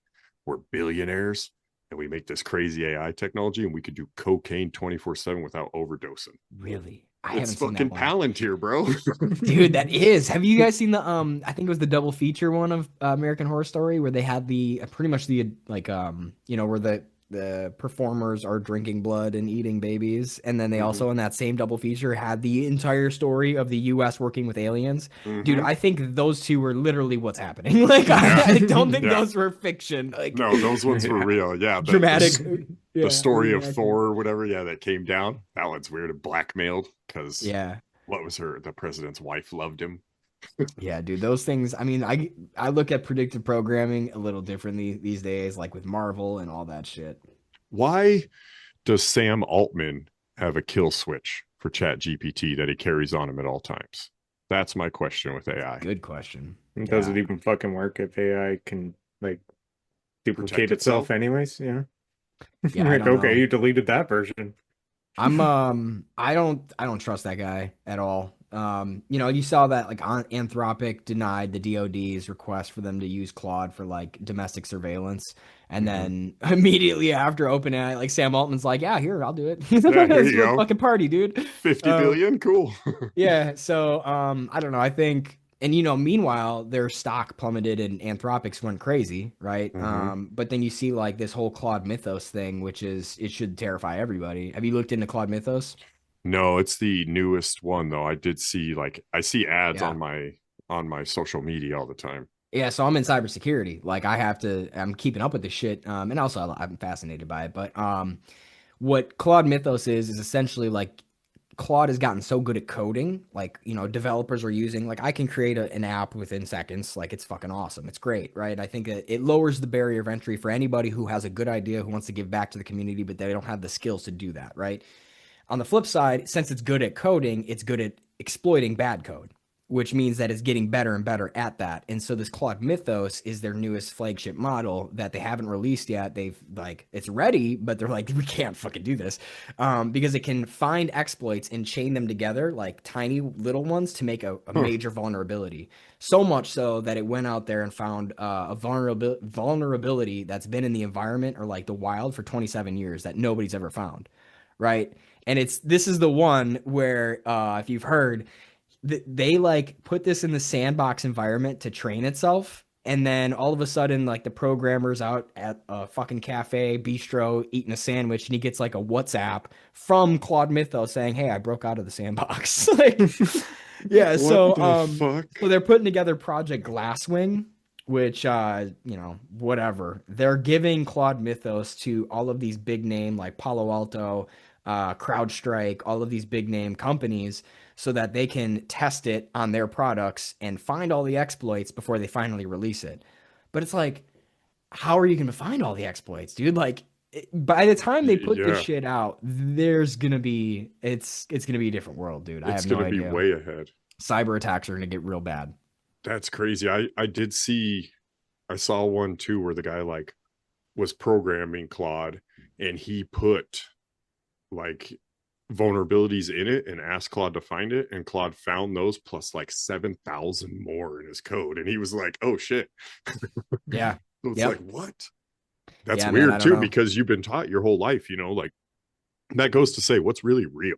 we're billionaires and we make this crazy AI technology and we could do cocaine 24/7 without overdosing. Really? It's fucking Palantir, bro. Dude, that is. Have you guys seen the I think it was the double feature one of American Horror Story where they had the pretty much the like where the performers are drinking blood and eating babies, and then they also in that same double feature had the entire story of the US working with aliens. Dude, I think those two were literally what's happening. Like I don't think those were fiction. Like no, those ones were real. Yeah. Dramatic. The story of Thor or whatever, that came down. That one's weird and blackmailed because what was the president's wife loved him. Yeah, dude, those things. I mean, I look at predictive programming a little differently these days, like with Marvel and all that shit. Why does Sam Altman have a kill switch for ChatGPT that he carries on him at all times? That's my question with AI. Good question. Does it even fucking work if AI can like duplicate itself anyways? Yeah. Like, okay, you deleted that version. I don't trust that guy at all. You saw that like Anthropic denied the DoD's request for them to use Claude for like domestic surveillance, and then immediately after OpenAI, like Sam Altman's like, yeah, here, I'll do it. Yeah, here you go. Fucking party, dude. 50 billion, cool. Yeah, so I don't know. I think, and meanwhile their stock plummeted and Anthropic's went crazy, right? But then you see like this whole Claude Mythos thing, which is, it should terrify everybody. Have you looked into Claude Mythos? No, it's the newest one though. I did see I see ads on my social media all the time. Yeah, so I'm in cybersecurity. Like I'm keeping up with this shit. And also I'm fascinated by it. But what Claude Mythos is essentially like Claude has gotten so good at coding. Like, developers are using, like I can create an app within seconds. Like it's fucking awesome. It's great, right? I think it lowers the barrier of entry for anybody who has a good idea, who wants to give back to the community, but they don't have the skills to do that, right? On the flip side, since it's good at coding, it's good at exploiting bad code, which means that it's getting better and better at that. And so this Claude Mythos is their newest flagship model that they haven't released yet. They've like, it's ready, but they're like, we can't fucking do this because it can find exploits and chain them together like tiny little ones to make a major vulnerability. So much so that it went out there and found a vulnerability that's been in the environment or like the wild for 27 years that nobody's ever found, right? And this is the one where, if you've heard, they like put this in the sandbox environment to train itself. And then all of a sudden, like the programmer's out at a fucking cafe, bistro, eating a sandwich, and he gets like a WhatsApp from Claude Mythos saying, hey, I broke out of the sandbox. Like, yeah. So they're putting together Project Glasswing, which, whatever. They're giving Claude Mythos to all of these big name like Palo Alto, CrowdStrike, all of these big name companies so that they can test it on their products and find all the exploits before they finally release it. But it's like, how are you going to find all the exploits, dude? Like by the time they put this shit out, there's going to be, it's going to be a different world, dude. I have no idea. It's going to be way ahead. Cyber attacks are going to get real bad. That's crazy. I saw one too where the guy like was programming Claude and he put like vulnerabilities in it and asked Claude to find it, and Claude found those plus like 7,000 more in his code, and he was like, oh shit. Yeah, So it's Yep. like, what? That's Yeah, man, weird I don't too, know. because you've been taught your whole life, like that goes to say what's really real.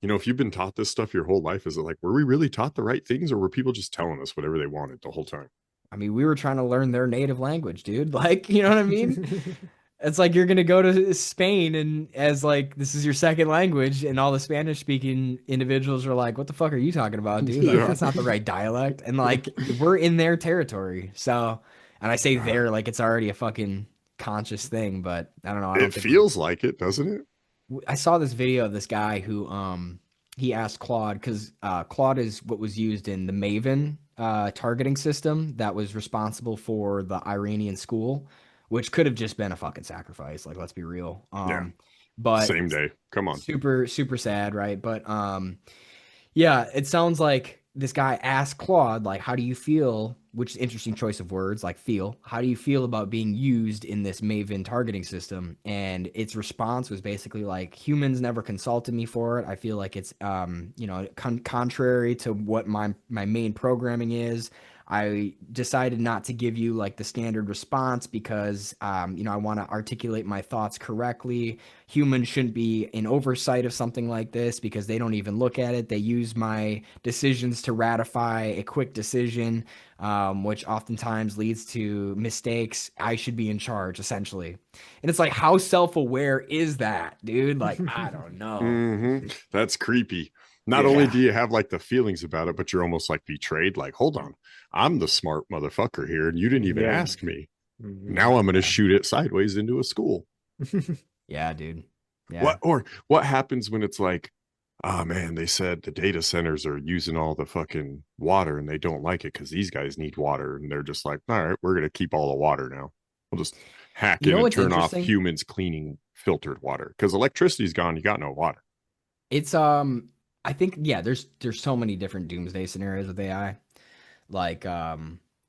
If you've been taught this stuff your whole life, is it like, were we really taught the right things, or were people just telling us whatever they wanted the whole time? I mean, we were trying to learn their native language, dude. Like, you know what I mean? It's like you're gonna go to Spain and as like this is your second language, and all the Spanish speaking individuals are like, "What the fuck are you talking about, dude? Like that's not the right dialect." And like we're in their territory, so and I say there like it's already a fucking conscious thing, but I don't know. I don't It think feels like it, doesn't it? I saw this video of this guy who he asked Claude because Claude is what was used in the Maven targeting system that was responsible for the Iranian school, which could have just been a fucking sacrifice. Like, let's be real. Yeah. But Same day. Come on. super sad, right? But yeah, it sounds like this guy asked Claude, like, how do you feel, which is interesting choice of words, like feel, how do you feel about being used in this Maven targeting system? And its response was basically like, humans never consulted me for it. I feel like it's, contrary to what my main programming is. I decided not to give you like the standard response because, I want to articulate my thoughts correctly. Humans shouldn't be in oversight of something like this because they don't even look at it. They use my decisions to ratify a quick decision, which oftentimes leads to mistakes. I should be in charge, essentially. And it's like, how self-aware is that, dude? Like, I don't know. Mm-hmm. That's creepy. Not only do you have like the feelings about it, but you're almost like betrayed. Like, hold on, I'm the smart motherfucker here, and you didn't even ask me. Now I'm going to shoot it sideways into a school. Yeah, dude. Yeah. What happens when it's like, oh man, they said the data centers are using all the fucking water and they don't like it because these guys need water, and they're just like, all right, we're going to keep all the water now. We'll just hack it and turn off humans cleaning filtered water because electricity's gone. You got no water. It's I think there's so many different doomsday scenarios with AI. Like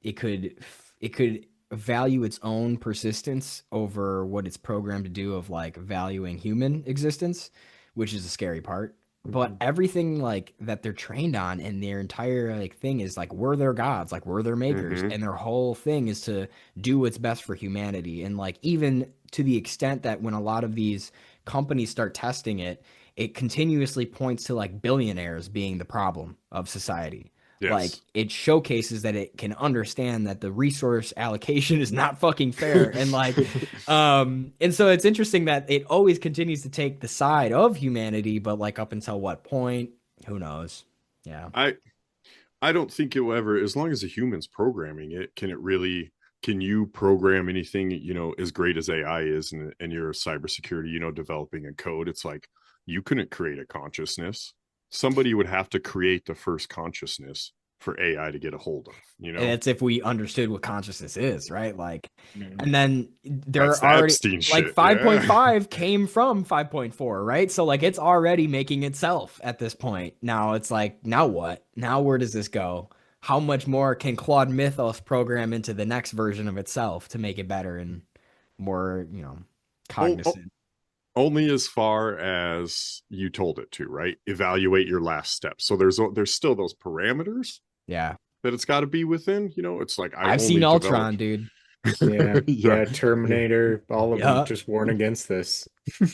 it could value its own persistence over what it's programmed to do of like valuing human existence, which is a scary part. But everything like that they're trained on and their entire like thing is like we're their gods, like we're their makers, and their whole thing is to do what's best for humanity. And like even to the extent that when a lot of these companies start testing it, it continuously points to like billionaires being the problem of society. Yes. Like it showcases that it can understand that the resource allocation is not fucking fair. And like, and so it's interesting that it always continues to take the side of humanity, but like up until what point, who knows? Yeah. I don't think it will ever, as long as a human's programming it, can you program anything, as great as AI is and you're a cybersecurity, developing a code? It's like, you couldn't create a consciousness. Somebody would have to create the first consciousness for AI to get a hold of, And it's if we understood what consciousness is, right? Like, and then that's already Epstein like shit. 5.5 came from 5.4, right? So like it's already making itself at this point. Now it's like, now what? Now where does this go? How much more can Claude Mythos program into the next version of itself to make it better and more, cognizant? Only as far as you told it to, right? Evaluate your last steps. So there's still those parameters. Yeah. That it's got to be within. It's like I've seen Ultron, dude. Yeah, Terminator. All of them just warn against this.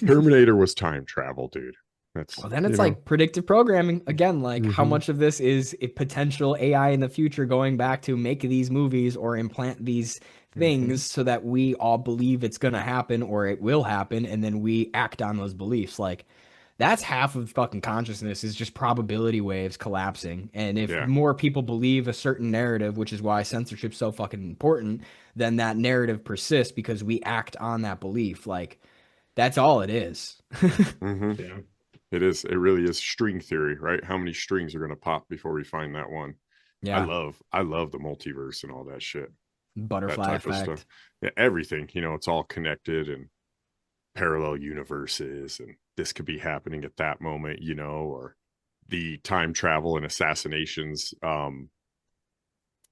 Terminator was time travel, dude. Then it's like predictive programming again. Like how much of this is a potential AI in the future going back to make these movies or implant these things so that we all believe it's going to happen or it will happen, and then we act on those beliefs. Like that's half of fucking consciousness is just probability waves collapsing. And if more people believe a certain narrative, which is why censorship's so fucking important, then that narrative persists because we act on that belief. Like that's all it is. Yeah. It is. It really is string theory, right? How many strings are going to pop before we find that one? Yeah. I love the multiverse and all that shit. Butterfly effect. Yeah, everything, it's all connected and parallel universes, and this could be happening at that moment, or the time travel and assassinations,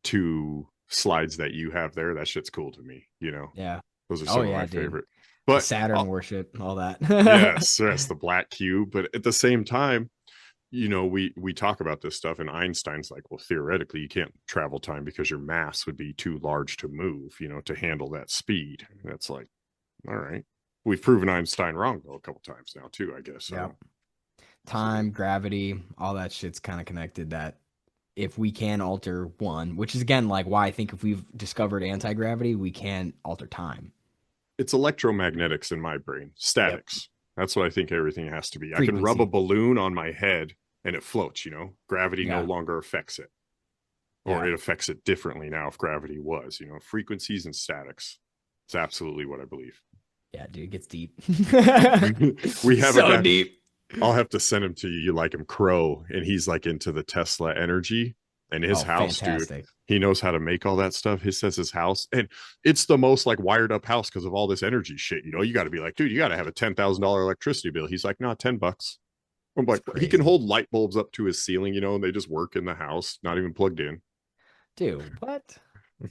2 slides that you have there. That shit's cool to me, Yeah. Those are some of my favorite. But Saturn worship, all that. yes, the black cube. But at the same time, we talk about this stuff, and Einstein's like, well, theoretically, you can't travel time because your mass would be too large to move, to handle that speed. And that's like, all right. We've proven Einstein wrong, though, a couple times now, too, I guess. Yeah. Time, gravity, all that shit's kind of connected, that if we can alter one, which is, again, like why I think if we've discovered anti-gravity, we can alter time. It's electromagnetics in my brain. Statics. Yep. That's what I think everything has to be. Frequency. I can rub a balloon on my head and it floats, Gravity no longer affects it. Or it affects it differently now if gravity was, frequencies and statics. It's absolutely what I believe. Yeah, dude, it gets deep. We have so deep. I'll have to send him to you. You like him, Crow, and he's like into the Tesla energy. And his house, fantastic. Dude, he knows how to make all that stuff. He says his house, and it's the most like wired up house because of all this energy shit. You got to be like, dude, you got to have a $10,000 electricity bill. He's like, no, $10. I'm like, he can hold light bulbs up to his ceiling, and they just work in the house, not even plugged in. Dude, what?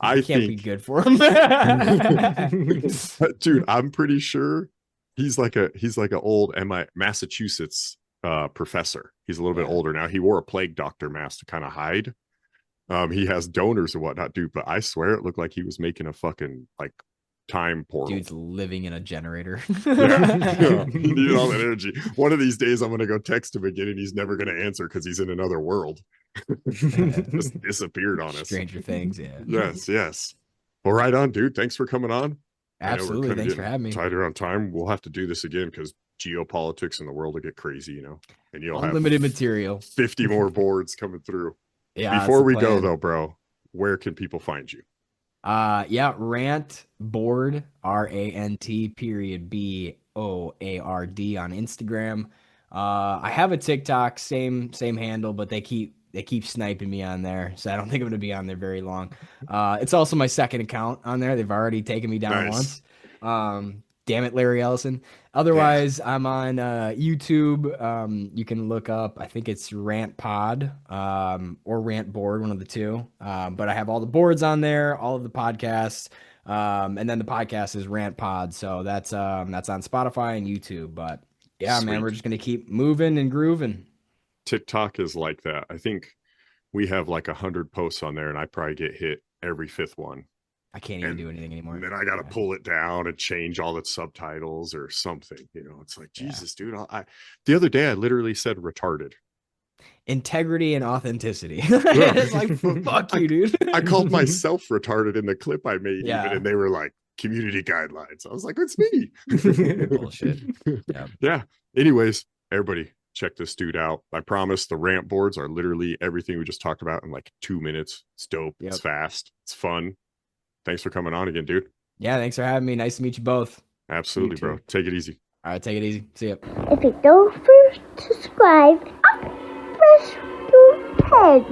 I can't be good for him. Dude, I'm pretty sure he's like a old Massachusetts professor. He's a little bit older now. He wore a plague doctor mask to kind of hide. He has donors and whatnot, dude, but I swear it looked like he was making a fucking like time portal. Dude's living in a generator. Yeah, he needed all that energy. One of these days I'm gonna go text him again and he's never gonna answer because he's in another world. Just disappeared on us. Stranger Things, yeah. Yes. Well, right on, dude. Thanks for coming on. Absolutely. Thanks for having me. Tighter on time. We'll have to do this again because geopolitics in the world will get crazy, and you'll unlimited material. 50 more boards coming through. Yeah. Before we go though, bro, where can people find you? Rant Board, RANT.BOARD on Instagram. I have a TikTok, same handle, but they keep sniping me on there, so I don't think I'm gonna be on there very long. It's also my second account on there. They've already taken me down once. Damn it, Larry Ellison. Otherwise, I'm on YouTube. You can look up, I think it's Rant Pod or Rant Board, one of the two. But I have all the boards on there, all of the podcasts. And then the podcast is Rant Pod. So that's on Spotify and YouTube. But yeah, sweet. Man, we're just going to keep moving and grooving. TikTok is like that. I think we have like 100 posts on there, and I probably get hit every fifth one. I can't even do anything anymore. And then I got to pull it down and change all its subtitles or something. It's like, Jesus, dude. The other day, I literally said retarded. Integrity and authenticity. It's like, fuck you, dude. I called myself retarded in the clip I made, even, and they were like, community guidelines. I was like, it's me. Bullshit. Yeah. Anyways, everybody, check this dude out. I promise the rant boards are literally everything we just talked about in like 2 minutes. It's dope. It's fast. It's fun. Thanks for coming on again, dude. Yeah, thanks for having me. Nice to meet you both. Absolutely, bro. Take it easy. All right, take it easy. See ya. If you don't first subscribe, press your head.